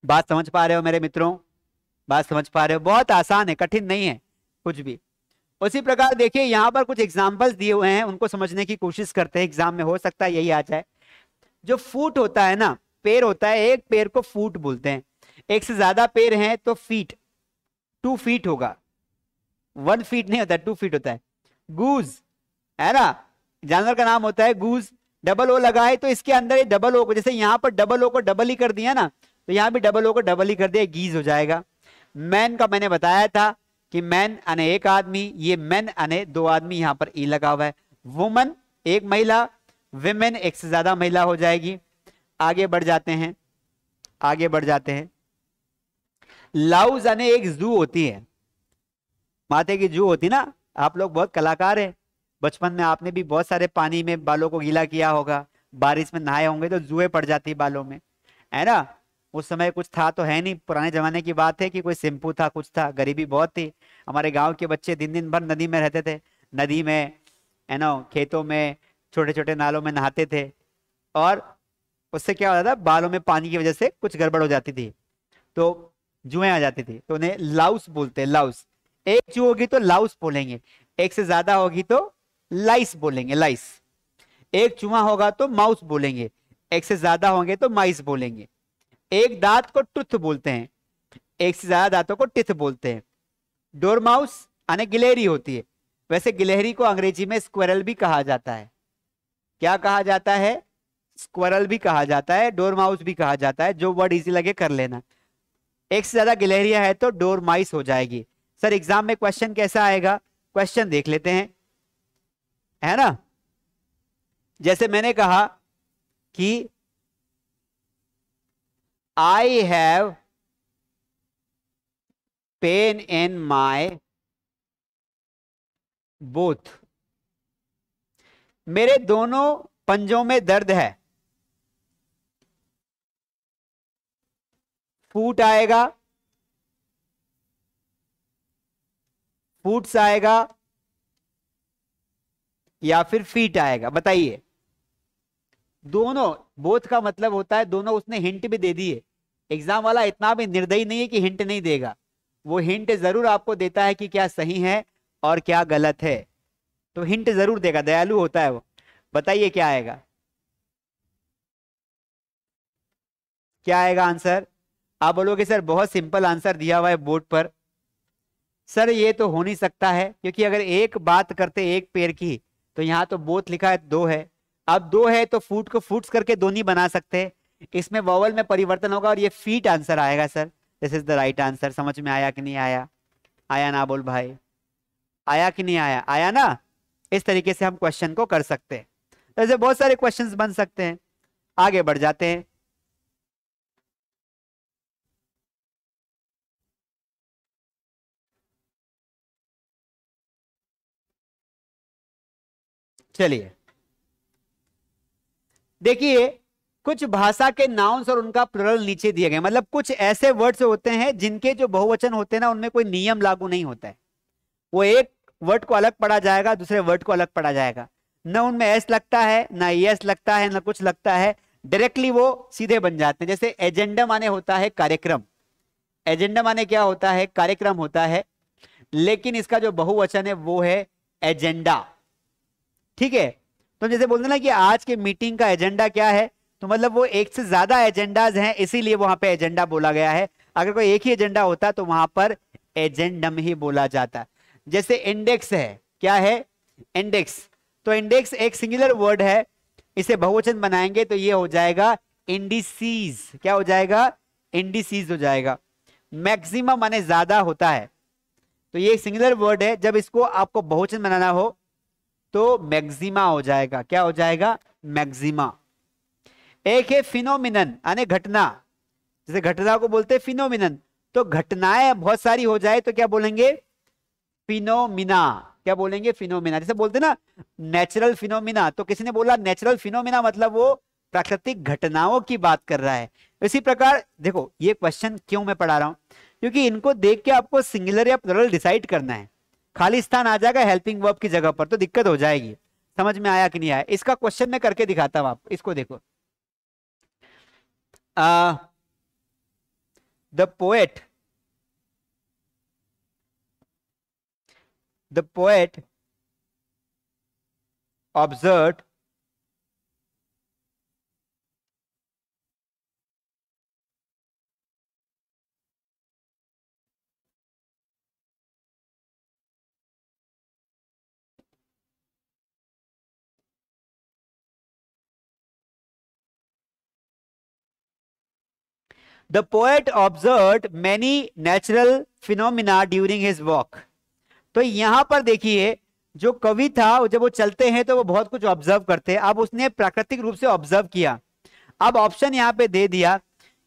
बात समझ पा रहे हो मेरे मित्रों? बात समझ पा रहे हो? बहुत आसान है, कठिन नहीं है कुछ भी। उसी प्रकार देखिए यहां पर कुछ एग्जाम्पल्स दिए हुए हैं, उनको समझने की कोशिश करते हैं, एग्जाम में हो सकता है यही आ जाए। जो फुट होता है ना, पेड़ होता है, एक पेड़ को फुट बोलते हैं। एक से ज्यादा पेड़ हैं तो फीट, 2 फीट होगा। 1 फीट नहीं होता, 2 फीट होता है। गूज है ना, जानवर का नाम होता है गूज। डबल ओ लगा है तो इसके अंदर ये डबल ओ को, जैसे यहां पर डबल ओ को डबल ही कर दिया ना, तो यहां भी डबल ओ को डबल ही कर दिया, गीज हो जाएगा। मैन का मैंने बताया था कि मैन अने एक आदमी, ये मैन अने 2 आदमी, यहां पर ई लगा हुआ है। वुमन एक महिला, विमेन एक से ज्यादा महिला हो जाएगी। आगे बढ़ जाते हैं, आगे बढ़ जाते हैं। लाउज अने एक जू होती है, माथे की जू होती ना। आप लोग बहुत कलाकार हैं, बचपन में आपने भी बहुत सारे पानी में बालों को गीला किया होगा, बारिश में नहाए होंगे तो जुएं पड़ जाती बालों में, है ना। उस समय कुछ था तो है नहीं, पुराने जमाने की बात है कि कोई शैम्पू था, कुछ था, गरीबी बहुत थी। हमारे गांव के बच्चे दिन दिन भर नदी में रहते थे, नदी में, है ना, खेतों में, छोटे छोटे नालों में नहाते थे। और उससे क्या होता था, बालों में पानी की वजह से कुछ गड़बड़ हो जाती थी तो जुएं आ जाती थी, तो उन्हें लाउस बोलते हैं। लाउस, एक चू होगी तो लाउस बोलेंगे, एक से ज्यादा होगी तो लाइस बोलेंगे, लाइस। एक चूहा होगा तो माउस बोलेंगे, एक से ज्यादा होंगे तो माइस बोलेंगे। एक दांत को टूथ बोलते हैं, एक से ज्यादा दांतों को टिथ बोलते हैं। डोरमाउस यानी गिलहरी होती है। वैसे गिलहरी को अंग्रेजी में स्क्वेरल भी कहा जाता है। क्या कहा जाता है? स्क्वेरल भी कहा जाता है, डोरमाउस भी कहा जाता है, जो वर्ड इजी लगे कर लेना। एक से ज्यादा गिलहरियां है तो डोरमाइस हो जाएगी। सर एग्जाम में क्वेश्चन कैसा आएगा? क्वेश्चन देख लेते हैं, है ना। जैसे मैंने कहा कि I have pain in my both, मेरे दोनों पंजों में दर्द है। फूट आएगा, फूट्स आएगा, या फिर फीट आएगा? बताइए। दोनों, बोथ का मतलब होता है दोनों, उसने हिंट भी दे दी है। एग्जाम वाला इतना भी निर्दयी नहीं है कि हिंट नहीं देगा, वो हिंट जरूर आपको देता है कि क्या सही है और क्या गलत है, तो हिंट जरूर देगा, दयालु होता है वो। बताइए क्या आएगा, क्या आएगा आंसर? आप बोलोगे सर बहुत सिंपल आंसर दिया हुआ है बोर्ड पर। सर ये तो हो नहीं सकता है, क्योंकि अगर एक बात करते एक पेड़ की, तो यहां तो बोथ लिखा है, 2 है। अब 2 है तो फूट को फूट्स करके 2 नहीं बना सकते, इसमें वॉवल में परिवर्तन होगा और ये फीट आंसर आएगा। Sir this is the right answer. समझ में आया कि नहीं आया? आया ना बोल भाई, आया कि नहीं आया? आया ना। इस तरीके से हम क्वेश्चन को कर सकते हैं, ऐसे बहुत सारे क्वेश्चंस बन सकते हैं। आगे बढ़ जाते हैं। चलिए देखिए, कुछ भाषा के नाउन्स और उनका प्लुरल नीचे दिए गए, मतलब कुछ ऐसे वर्ड्स होते हैं जिनके जो बहुवचन होते हैं ना, उनमें कोई नियम लागू नहीं होता है। वो एक वर्ड को अलग पढ़ा जाएगा, दूसरे वर्ड को अलग पढ़ा जाएगा, न उनमें एस लगता है, ना एस लगता है, ना कुछ लगता है, डायरेक्टली वो सीधे बन जाते हैं। जैसे एजेंडा माने होता है कार्यक्रम, एजेंडा माने क्या होता है? कार्यक्रम होता है, लेकिन इसका जो बहुवचन है वो है एजेंडा। ठीक है। तो जैसे बोलते ना कि आज के मीटिंग का एजेंडा क्या है, तो मतलब वो एक से ज्यादा एजेंडाज हैं, इसीलिए वहां पे एजेंडा बोला गया है। अगर कोई एक ही एजेंडा होता तो वहां पर एजेंडम ही बोला जाता। जैसे इंडेक्स है, क्या है, इंडेक्स। तो इंडेक्स एक सिंगुलर वर्ड है, इसे बहुवचन बनाएंगे तो ये हो जाएगा इंडिसीज। क्या हो जाएगा, इंडिसीज हो जाएगा। मैक्सिमम माने ज्यादा होता है, तो ये एक सिंगुलर वर्ड है, जब इसको आपको बहुवचन बनाना हो तो मैक्सिमा हो जाएगा। क्या हो जाएगा, मैक्सिमा। एक है फिनोमिनन यानी घटना, जैसे घटना को बोलते हैं फिनोमिनन, तो घटनाएं बहुत सारी हो जाए तो क्या बोलेंगे, फिनोमिना। क्या बोलेंगे, फिनोमिना। जैसे बोलते ना नेचुरल फिनोमिना, तो किसी ने बोला नेचुरल फिनोमिना मतलब वो प्राकृतिक घटनाओं की बात कर रहा है। इसी प्रकार देखो, ये क्वेश्चन क्यों मैं पढ़ा रहा हूं, क्योंकि इनको देख के आपको सिंगुलर या प्लुरल डिसाइड करना है। खाली स्थान आ जाएगा हेल्पिंग वर्ब की जगह पर तो दिक्कत हो जाएगी। समझ में आया कि नहीं आया, इसका क्वेश्चन मैं करके दिखाता हूं आपको, इसको देखो। The poet observed The poet observed many natural phenomena during his walk. तो यहां पर देखिए, जो कवि था जब वो चलते हैं तो वो बहुत कुछ ऑब्जर्व करते हैं। अब उसने प्राकृतिक रूप से ऑब्जर्व किया। अब ऑप्शन यहां पे दे दिया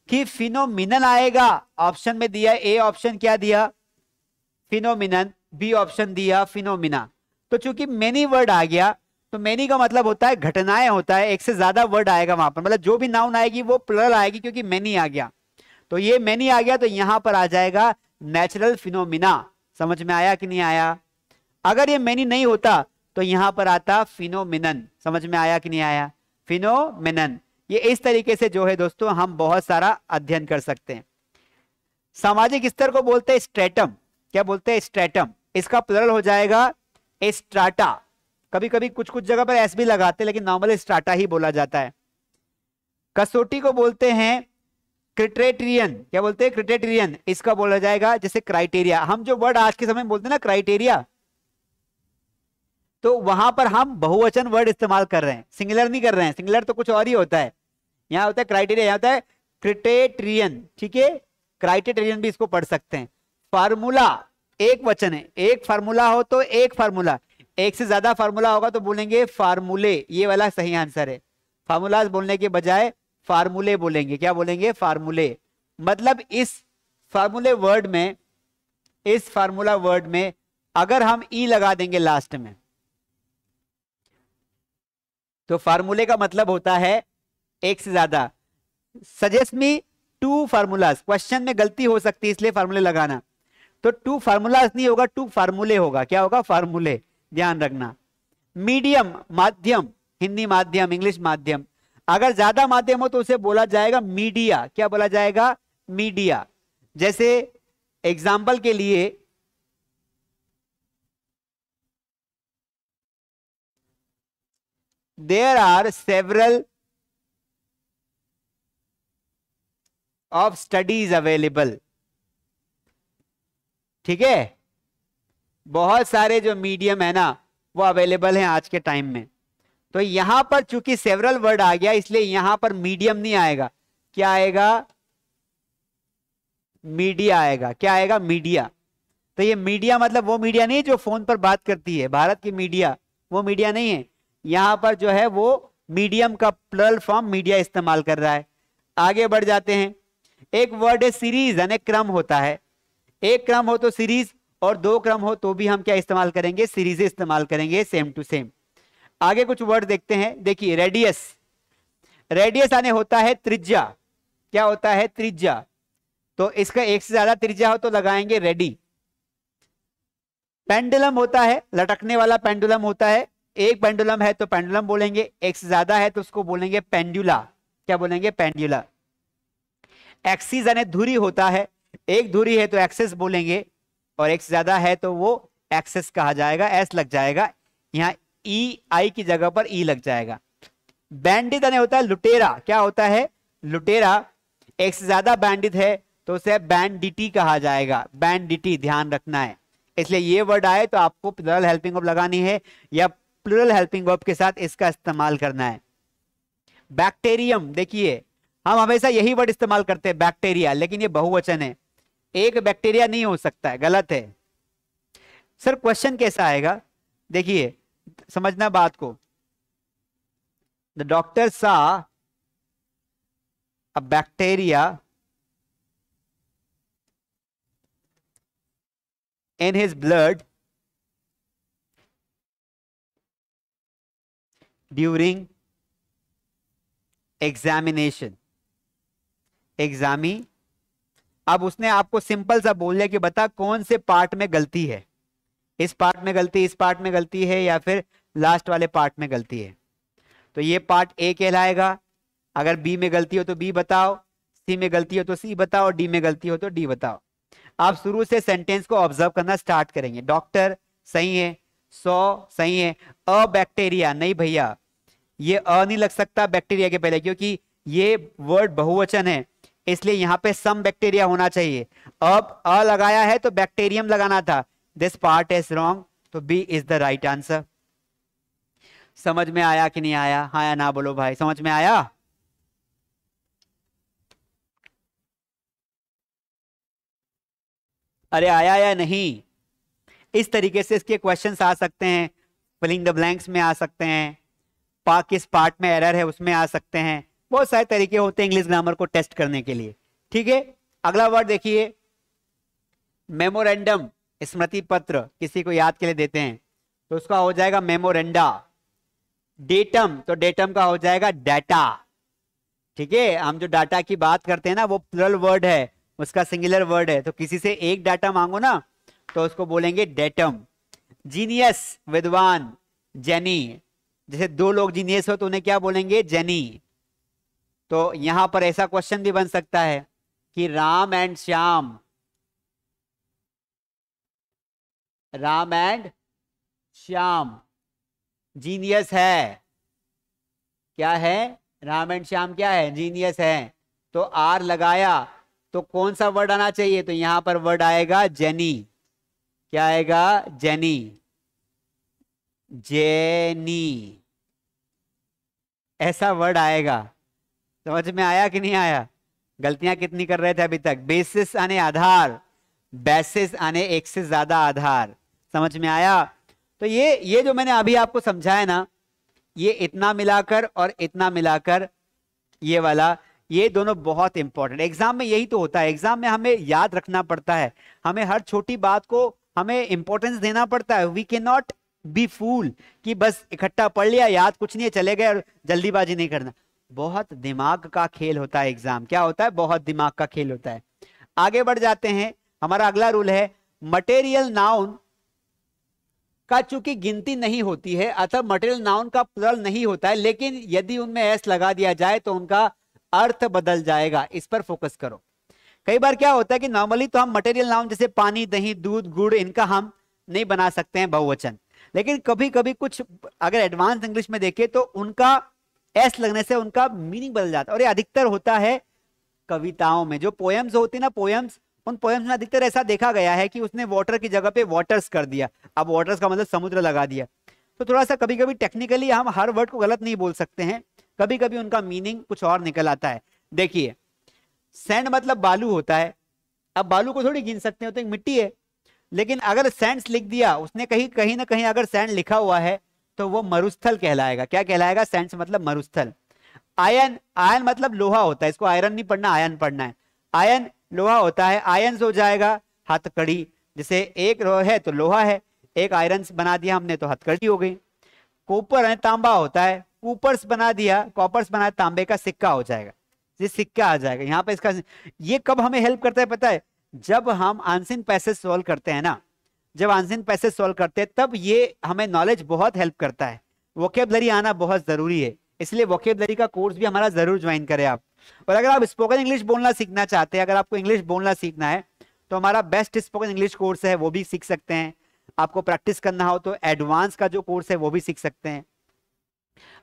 कि फिनोमिनन आएगा, ऑप्शन में दिया ए ऑप्शन क्या दिया, फिनोमिनन, बी ऑप्शन दिया फिनोमिना। तो चूंकि मेनी वर्ड आ गया, तो मेनी का मतलब होता है घटनाएं होता है, एक से ज्यादा वर्ड आएगा वहां पर, मतलब जो भी नाउन आएगी वो प्लुरल आएगी क्योंकि मेनी आ गया। तो ये मेनी आ गया तो यहां पर आ जाएगा नेचुरल फिनोमिना। समझ में आया कि नहीं आया। अगर ये मेनी नहीं होता तो यहां पर आता फिनोमिनन। समझ में आया कि नहीं आया, फिनोमिनन। ये इस तरीके से जो है दोस्तों हम बहुत सारा अध्ययन कर सकते हैं। सामाजिक स्तर को बोलते हैं स्ट्रेटम। क्या बोलते हैं, स्ट्रेटम। इसका प्लुरल हो जाएगा स्ट्राटा। कभी कभी कुछ कुछ जगह पर एस भी लगाते हैं, लेकिन नॉर्मल स्ट्राटा ही बोला जाता है। कसौटी को बोलते हैं क्रिटेरियन। क्या बोलते हैं, क्रिटेरियन। इसका बोला जाएगा जैसे क्राइटेरिया। हम जो वर्ड आज के समय में बोलते हैं ना क्राइटेरिया, तो वहां पर हम बहुवचन वर्ड इस्तेमाल कर रहे हैं, सिंगुलर नहीं कर रहे हैं। सिंगुलर तो कुछ और ही होता है, यहां होता है क्राइटेरिया, यहां होता है क्रिटेरियन। ठीक है, क्राइटेरियन भी इसको पढ़ सकते हैं। फार्मूला एक वचन है, एक फार्मूला हो तो एक फार्मूला, एक से ज्यादा फार्मूला होगा तो बोलेंगे फार्मूले। ये वाला सही आंसर है। फार्मूलाज बोलने के बजाय फार्मूले बोलेंगे। क्या बोलेंगे, फार्मूले। मतलब इस फार्मूले वर्ड में, इस फार्मूला वर्ड में अगर हम ई लगा देंगे लास्ट में, तो फार्मूले का मतलब होता है एक से ज्यादा। Suggest me to formulas. Question में गलती हो सकती है इसलिए फार्मूले लगाना, तो टू फार्मूलाज नहीं होगा, टू फार्मूले होगा। क्या होगा, फार्मूले। ध्यान रखना। मीडियम, माध्यम, हिंदी माध्यम, इंग्लिश माध्यम। अगर ज्यादा माध्यम हो तो उसे बोला जाएगा मीडिया। क्या बोला जाएगा, मीडिया। जैसे एग्जाम्पल के लिए there are several of studies available. ठीक है, बहुत सारे जो मीडियम है ना वो अवेलेबल हैं आज के टाइम में। तो यहां पर चूंकि सेवरल वर्ड आ गया इसलिए यहां पर मीडियम नहीं आएगा। क्या आएगा, मीडिया आएगा। क्या आएगा, मीडिया। तो ये मीडिया मतलब वो मीडिया नहीं जो फोन पर बात करती है, भारत की मीडिया वो मीडिया नहीं है। यहां पर जो है वो मीडियम का प्लुरल फॉर्म मीडिया इस्तेमाल कर रहा है। आगे बढ़ जाते हैं। एक वर्ड है सीरीज, यानी क्रम होता है। एक क्रम हो तो सीरीज, और दो क्रम हो तो भी हम क्या इस्तेमाल करेंगे, सीरीज इस्तेमाल करेंगे, सेम टू सेम। आगे कुछ वर्ड देखते हैं। देखिए रेडियस। रेडियस यानी होता है त्रिज्या। क्या होता है, त्रिज्या। तो इसका एक से ज्यादा त्रिज्या हो तो लगाएंगे रेडी। पेंडुलम होता है, लटकने वाला पेंडुलम होता है। एक पेंडुलम है तो पेंडुलम बोलेंगे, एक से ज्यादा है तो उसको बोलेंगे पेंडुला। क्या बोलेंगे, पेंडुला। एक्सिस यानी धुरी होता है, एक धुरी है तो एक्सेस बोलेंगे, और एक से ज्यादा है तो वो एक्सेस कहा जाएगा, एस लग जाएगा। यहां ई, आई की जगह पर ई लग जाएगा। बैंडित यानी होता है लुटेरा। क्या होता है? लुटेरा। एक से ज्यादा बैंडित है तो उसे बैंडिटी कहा जाएगा। बैंडिटी, ध्यान रखना है। इसलिए ये वर्ड आए तो आपको प्लूरल हेल्पिंग वर्ब लगानी है या प्लूरल हेल्पिंग वर्ब के साथ इसका इस्तेमाल करना है। बैक्टीरियम, देखिए हम हमेशा यही वर्ड इस्तेमाल करते हैं बैक्टीरिया, लेकिन ये बहुवचन है, एक बैक्टीरिया नहीं हो सकता है, गलत है। सर क्वेश्चन कैसा आएगा? देखिए समझना बात को। द डॉक्टर सा a bacteria in his blood during examination। Examinee, अब उसने आपको सिंपल सा बोल दिया कि बता कौन से पार्ट में गलती है, इस पार्ट में गलती, इस पार्ट में गलती है या फिर लास्ट वाले पार्ट में गलती है। तो ये पार्ट ए कहलाएगा। अगर बी में गलती हो तो बी बताओ, सी में गलती हो तो सी बताओ, डी में गलती हो तो डी बताओ। आप शुरू से सेंटेंस को ऑब्जर्व करना स्टार्ट करेंगे। डॉक्टर सही है, 100 सही है। अ बैक्टीरिया नहीं भैया, ये अ नहीं लग सकता बैक्टीरिया के पहले, क्योंकि ये वर्ड बहुवचन है, इसलिए यहां पे सम बैक्टीरिया होना चाहिए। अब अ लगाया है तो बैक्टीरियम लगाना था। दिस पार्ट इज रॉन्ग, तो B is the right answer. समझ में आया कि नहीं आया? हाँ या ना बोलो भाई, समझ में आया? अरे आया या नहीं? इस तरीके से इसके क्वेश्चंस आ सकते हैं, फिलिंग द ब्लैंक्स में आ सकते हैं, किस पार्ट में एरर है उसमें आ सकते हैं। बहुत सारे तरीके होते हैं इंग्लिश ग्रामर को टेस्ट करने के लिए। ठीक है, अगला वर्ड देखिए, मेमोरेंडम, स्मृति पत्र किसी को याद के लिए देते हैं तो उसका हो जाएगा मेमोरेंडा। डेटम, तो डेटम का हो जाएगा डाटा। ठीक है, हम जो डाटा की बात करते हैं ना वो प्लुरल वर्ड है, उसका सिंगुलर वर्ड है, तो किसी से एक डाटा मांगो ना तो उसको बोलेंगे डेटम। जीनियस, विद्वान, जेनी, जैसे दो लोग जीनियस हो तो उन्हें क्या बोलेंगे? जेनी। तो यहां पर ऐसा क्वेश्चन भी बन सकता है कि Ram and Shyam, Ram and Shyam genius है। क्या है? राम एंड श्याम क्या है? जीनियस है। तो आर लगाया तो कौन सा वर्ड आना चाहिए? तो यहां पर वर्ड आएगा जेनी। क्या आएगा? जेनी, जेनी, ऐसा वर्ड आएगा। समझ में आया कि नहीं आया? गलतियां कितनी कर रहे थे अभी तक? बेसिस आने आधार, बेसिस आने एक से ज्यादा आधार। समझ में आया? तो ये जो मैंने अभी आपको समझाया ना, ये इतना मिलाकर और इतना मिलाकर ये वाला, ये दोनों बहुत इंपॉर्टेंट। एग्जाम में यही तो होता है, एग्जाम में हमें याद रखना पड़ता है, हमें हर छोटी बात को हमें इंपॉर्टेंस देना पड़ता है। We can not B full कि बस इकट्ठा पढ़ लिया, याद कुछ नहीं है, चले गए, और जल्दीबाजी नहीं करना। बहुत दिमाग का खेल होता है एग्जाम। क्या होता है? बहुत दिमाग का खेल होता है। आगे बढ़ जाते हैं, हमारा अगला रूल है मटेरियल नाउन का चूंकि गिनती नहीं होती है, अतः मटेरियल नाउन का प्लुरल नहीं होता है, लेकिन यदि उनमें एस लगा दिया जाए तो उनका अर्थ बदल जाएगा। इस पर फोकस करो। कई बार क्या होता है कि नॉर्मली तो हम मटेरियल नाउन जैसे पानी, दही, दूध, गुड़, इनका हम नहीं बना सकते हैं बहुवचन, लेकिन कभी कभी कुछ अगर एडवांस इंग्लिश में देखें तो उनका एस लगने से उनका मीनिंग बदल जाता है। और ये अधिकतर होता है कविताओं में, जो पोएम्स होती है ना, पोएम्स, उन पोएम्स में अधिकतर ऐसा देखा गया है कि उसने वाटर की जगह पे वाटर्स कर दिया। अब वाटर्स का मतलब समुद्र लगा दिया। तो थोड़ा सा कभी कभी टेक्निकली हम हर वर्ड को गलत नहीं बोल सकते हैं, कभी कभी उनका मीनिंग कुछ और निकल आता है। देखिए, सैंड मतलब बालू होता है। अब बालू को थोड़ी गिन सकते हो, तो एक मिट्टी है, लेकिन अगर सैंड्स लिख दिया उसने, कहीं ना कहीं अगर सैंड लिखा हुआ है तो वो मरुस्थल कहलाएगा। क्या कहलाएगा? सैंड्स मतलब मरुस्थल। आयन, आयन मतलब लोहा होता है, इसको आयरन नहीं पढ़ना, आयन पढ़ना है। आयन लोहा होता है, आयन्स हो जाएगा हथकड़ी। जैसे एक है तो लोहा है, एक आयरन्स बना दिया हमने तो हथकड़ी हो गई। कॉपर है, तांबा होता है, कूपर्स बना दिया, कॉपर्स बना, तांबे का सिक्का हो जाएगा, ये सिक्का आ जाएगा यहाँ पे। इसका ये कब हमें हेल्प करता है पता है? जब हम अनसीन पैसेज सॉल्व करते हैं ना, जब अनसीन पैसेज सॉल्व करते हैं तब ये हमें नॉलेज बहुत हेल्प करता है। वोकेबलरी आना बहुत जरूरी है, इसलिए वोकेबलरी का कोर्स भी हमारा जरूर ज्वाइन करें आप। और अगर आप स्पोकन इंग्लिश बोलना सीखना चाहते हैं, अगर आपको इंग्लिश बोलना सीखना है तो हमारा बेस्ट स्पोकन इंग्लिश कोर्स है, वो भी सीख सकते हैं। आपको प्रैक्टिस करना हो तो एडवांस का जो कोर्स है वो भी सीख सकते हैं।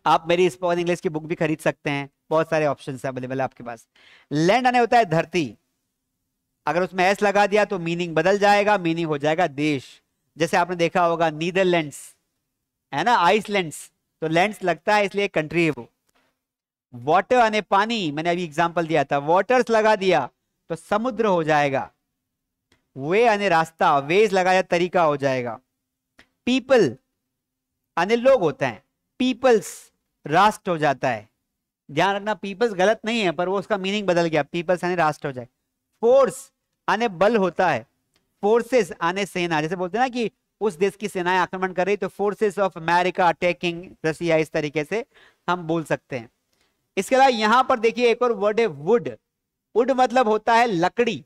आप मेरी स्पोकन इंग्लिश की बुक भी खरीद सकते हैं, बहुत सारे ऑप्शन अवेलेबल है आपके पास। लैंड आने होता है धरती, अगर उसमें एस लगा दिया तो मीनिंग बदल जाएगा, मीनिंग हो जाएगा देश। जैसे आपने देखा होगा नीदरलैंड्स है ना, आइसलैंड्स, तो लैंड्स लगता है इसलिए कंट्री है वो। वाटर आने पानी, मैंने अभी एग्जांपल दिया था, वाटर्स लगा दिया तो समुद्र हो जाएगा। वे आने रास्ता, वेज लगाया तरीका हो जाएगा। पीपल आने लोग होते हैं, पीपल्स राष्ट्र हो जाता है। ध्यान रखना पीपल्स गलत नहीं है, पर वो उसका मीनिंग बदल गया, पीपल्स आने राष्ट्र हो जाए। फोर्स आने बल होता है, फोर्सेस आने सेना, जैसे बोलते हैं ना कि उस देश की सेनाएं आक्रमण कर रही तो फोर्सेस ऑफ अमेरिका अटैकिंग रसिया, इस तरीके से हम बोल सकते हैं। इसके अलावा यहां पर देखिए एक और वर्ड है वुड। वुड मतलब होता है लकड़ी,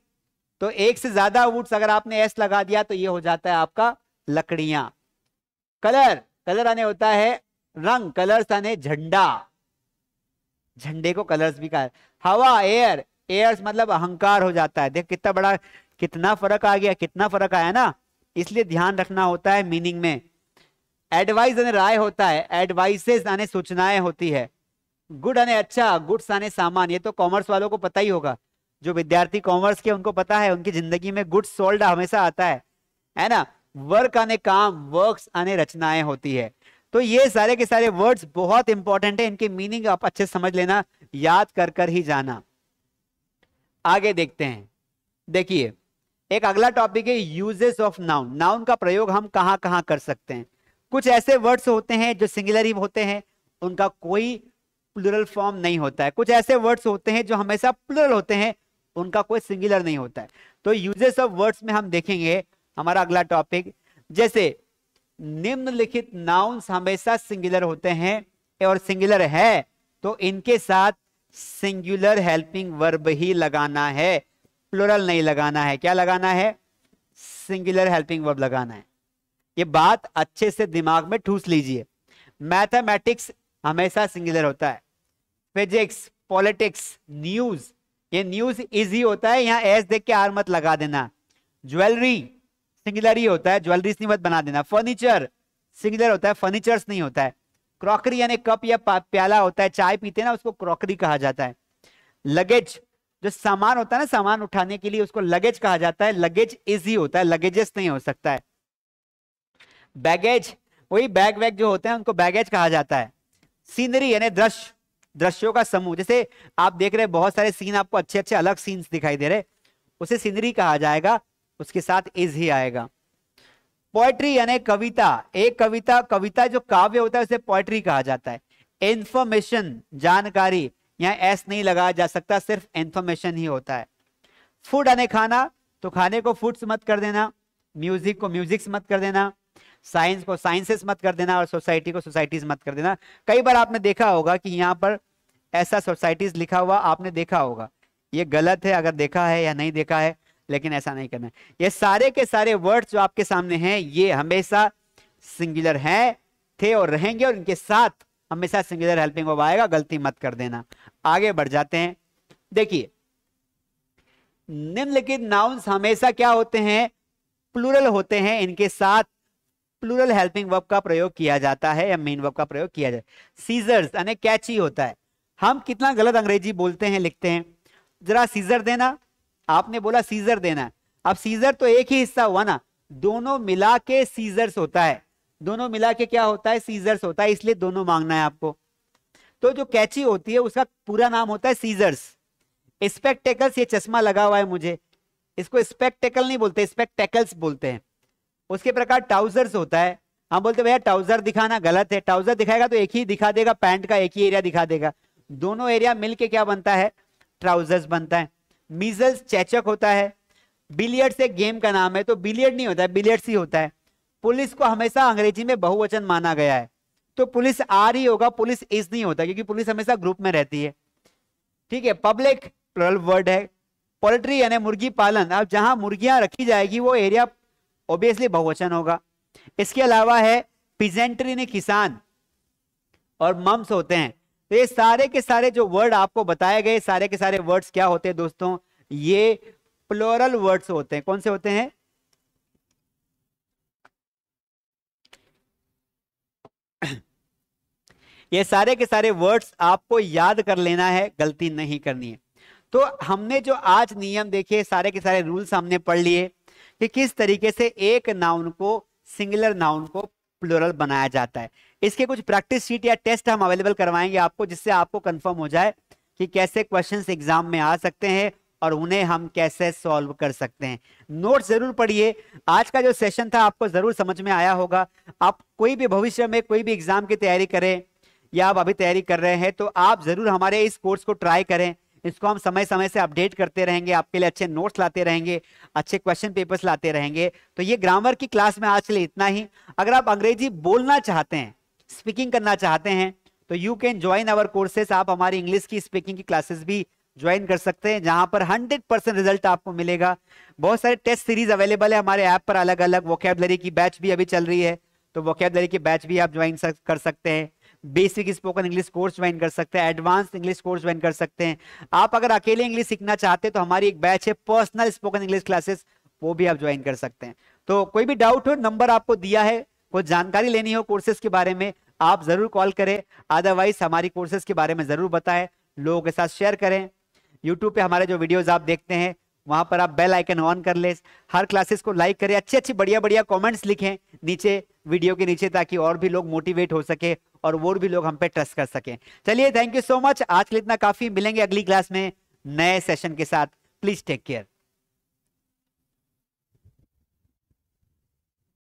तो एक से ज्यादा वुड्स अगर आपने एस लगा दिया तो ये हो जाता है आपका लकड़ियां। कलर, कलर आने होता है रंग, कलर्स आने झंडा, झंडे को कलर्स भी कहा। हवा एयर, एयर्स मतलब अहंकार हो जाता है। देख कितना बड़ा, कितना फर्क आ गया, कितना फर्क आया ना, इसलिए ध्यान रखना होता है मीनिंग में। एडवाइस आने राय होता है, एडवाइसेस आने सूचनाएं होती है। गुड आने अच्छा, गुड्स आने सामान, ये तो कॉमर्स वालों को पता ही होगा, जो विद्यार्थी कॉमर्स के उनको पता है, उनकी जिंदगी में गुड्स सोल्ड हमेशा आता है ना। वर्क आने काम, वर्क्स आने रचनाएं होती है। तो ये सारे के सारे वर्ड्स बहुत इंपॉर्टेंट है, इनके मीनिंग आप अच्छे समझ लेना, याद कर कर ही जाना। आगे देखते हैं, देखिए एक अगला टॉपिक है यूजेस ऑफ नाउन। नाउन का प्रयोग हम कहां कहां कर सकते हैं। कुछ ऐसे वर्ड्स होते हैं जो सिंगुलर ही होते हैं, उनका कोई प्लूरल फॉर्म नहीं होता है। कुछ ऐसे वर्ड्स होते हैं जो हमेशा प्लूरल होते हैं, उनका कोई सिंगुलर नहीं होता है। तो यूजेस ऑफ वर्ड्स में हम देखेंगे हमारा अगला टॉपिक, जैसे निम्नलिखित नाउन्स हमेशा सिंगुलर होते हैं और सिंगुलर है तो इनके साथ सिंगुलर हेल्पिंग वर्ब ही लगाना है, प्लुरल नहीं लगाना है। क्या लगाना है? सिंगुलर हेल्पिंग वर्ब लगाना है। ये बात अच्छे से दिमाग में ठूस लीजिए। मैथमेटिक्स हमेशा सिंगुलर होता है, फिजिक्स, पॉलिटिक्स, न्यूज, ये न्यूज इजी होता है, यहां एस देख के आर मत लगा देना। ज्वेलरी सिंगुलर ही होता है, ज्वेलरीज नहीं मत बना देना। फर्नीचर सिंगुलर होता है, फर्नीचर्स नहीं होता है। क्रॉकरी यानी कप या प्याला होता है, चाय पीते हैं ना, उसको क्रॉकरी कहा जाता है। लगेज जो सामान होता है ना, सामान उठाने के लिए, उसको लगेज कहा जाता है। लगेज इजी होता है, लगेजेस नहीं हो सकता है। बैगेज वही बैग वैग जो होते हैं उनको बैगेज कहा जाता है। सीनरी यानी दृश्य, दृश्यों का समूह, जैसे आप देख रहे हैं बहुत सारे सीन, आपको अच्छे अच्छे अलग सीन्स दिखाई दे रहे, उसे सीनरी कहा जाएगा, उसके साथ इज ही आएगा। पोएट्री यानी कविता, एक कविता, कविता जो काव्य होता है उसे पोएट्री कहा जाता है। इंफॉर्मेशन जानकारी, यहां एस नहीं लगाया जा सकता, सिर्फ इंफॉर्मेशन ही होता है। फूड यानी खाना, तो खाने को फूड्स मत कर देना, म्यूजिक को म्यूजिक्स मत कर देना, साइंस को साइंसेस मत कर देना, और सोसाइटी को सोसाइटीज मत कर देना। कई बार आपने देखा होगा कि यहाँ पर ऐसा सोसाइटीज लिखा हुआ आपने देखा होगा, ये गलत है, अगर देखा है या नहीं देखा है, लेकिन ऐसा नहीं करना है। ये सारे के सारे वर्ड्स जो आपके सामने हैं ये हमेशा सिंगुलर हैं, थे और रहेंगे, और इनके साथ हमेशा सिंगुलर हेल्पिंग वर्ब आएगा, गलती मत कर देना। आगे बढ़ जाते हैं, देखिए निम्नलिखित नाउन्स हमेशा क्या होते हैं? प्लूरल होते हैं, इनके साथ प्लूरल हेल्पिंग वर्ब का प्रयोग किया जाता है या मेन वर्ब का प्रयोग किया जाता है। सीजर्स यानी कैची होता है। हम कितना गलत अंग्रेजी बोलते हैं, लिखते हैं, जरा सीजर देना, आपने बोला सीजर देना, अब सीजर तो एक ही हिस्सा हुआ ना, दोनों मिला के सीजर्स होता है, दोनों मिला के क्या होता है? सीजर्स होता है, इसलिए दोनों मांगना है आपको। तो जो कैची होती है उसका पूरा नाम होता है सीजर्स। स्पेक्टेकल्स, ये चश्मा लगा हुआ है मुझे, इसको स्पेक्टेकल नहीं बोलते, स्पेक्टेकल्स बोलते हैं। उसके प्रकार ट्राउजर्स होता है, हम बोलते भैया ट्राउजर दिखाना, गलत है, ट्राउजर दिखाएगा तो एक ही दिखा देगा, पैंट का एक ही एरिया दिखा देगा, दोनों एरिया मिलके क्या बनता है? ट्राउजर्स बनता है। मीजल्स चेचक होता है। बिलियर्ड्स एक गेम का नाम है, तो बिलियर्ड नहीं होता है, बिलियर्ड्स ही होता है। पुलिस को हमेशा अंग्रेजी में बहुवचन माना गया है, तो पुलिस आर ही होगा, पुलिस इज नहीं होता, क्योंकि पुलिस हमेशा ग्रुप में रहती है। ठीक है, पब्लिक प्लुरल वर्ड है। पोल्ट्री यानी मुर्गी पालन, अब जहां मुर्गियां रखी जाएगी वो एरिया ऑब्वियसली बहुवचन होगा। इसके अलावा है पिजेंट्री ने किसान, और मम्स होते हैं। तो ये सारे के सारे जो वर्ड आपको बताए गए, सारे के सारे वर्ड्स क्या होते हैं दोस्तों? ये प्लुरल वर्ड्स होते हैं। कौन से होते हैं? ये सारे के सारे वर्ड्स आपको याद कर लेना है, गलती नहीं करनी है। तो हमने जो आज नियम देखे, सारे के सारे रूल्स हमने पढ़ लिए कि किस तरीके से एक नाउन को, सिंगुलर नाउन को प्लूरल बनाया जाता है। इसके कुछ प्रैक्टिस शीट या टेस्ट हम अवेलेबल करवाएंगे आपको, जिससे आपको कंफर्म हो जाए कि कैसे क्वेश्चंस एग्जाम में आ सकते हैं और उन्हें हम कैसे सॉल्व कर सकते हैं। नोट्स जरूर पढ़िए। आज का जो सेशन था आपको जरूर समझ में आया होगा। आप कोई भी भविष्य में कोई भी एग्जाम की तैयारी करें या आप अभी तैयारी कर रहे हैं, तो आप जरूर हमारे इस कोर्स को ट्राई करें। इसको हम समय समय से अपडेट करते रहेंगे, आपके लिए अच्छे नोट्स लाते रहेंगे, अच्छे क्वेश्चन पेपर्स लाते रहेंगे। तो ये ग्रामर की क्लास में आज के लिए इतना ही। अगर आप अंग्रेजी बोलना चाहते हैं, स्पीकिंग करना चाहते हैं, तो you can join our courses. आप हमारी इंग्लिश की स्पीकिंग की क्लासेस भी ज्वाइन कर सकते हैं, जहां पर 100% रिजल्ट आपको मिलेगा। बहुत सारे टेस्ट सीरीज अवेलेबल है हमारे ऐप पर, अलग अलग। वोकैबुलरी की बैच भी अभी चल रही है, तो वोकैबुलरी की बैच भी आप ज्वाइन कर सकते हैं। Basic spoken English course join कर सकते हैं, एडवांस इंग्लिश कोर्स ज्वाइन कर सकते हैं। आप अगर अकेले इंग्लिश सीखना चाहते हैं तो हमारी एक बैच है पर्सनल स्पोकन इंग्लिश क्लासेस, वो भी आप ज्वाइन कर सकते हैं। तो कोई भी डाउट हो, नंबर आपको दिया है, कोई जानकारी लेनी हो कोर्सेज के बारे में, आप जरूर कॉल करें। अदरवाइज हमारी कोर्सेज के बारे में जरूर बताएं, लोगों के साथ शेयर करें। यूट्यूब पे हमारे जो वीडियोस आप देखते हैं, वहां पर आप बेल आइकन ऑन कर ले, हर क्लासेस को लाइक करें, अच्छी अच्छी बढ़िया बढ़िया कमेंट्स लिखें नीचे, वीडियो के नीचे, ताकि और भी लोग मोटिवेट हो सके और वो भी लोग हम पे ट्रस्ट कर सकें। चलिए, थैंक यू सो मच। आज के लिए इतना काफी। मिलेंगे अगली क्लास में नए सेशन के साथ। Please take care.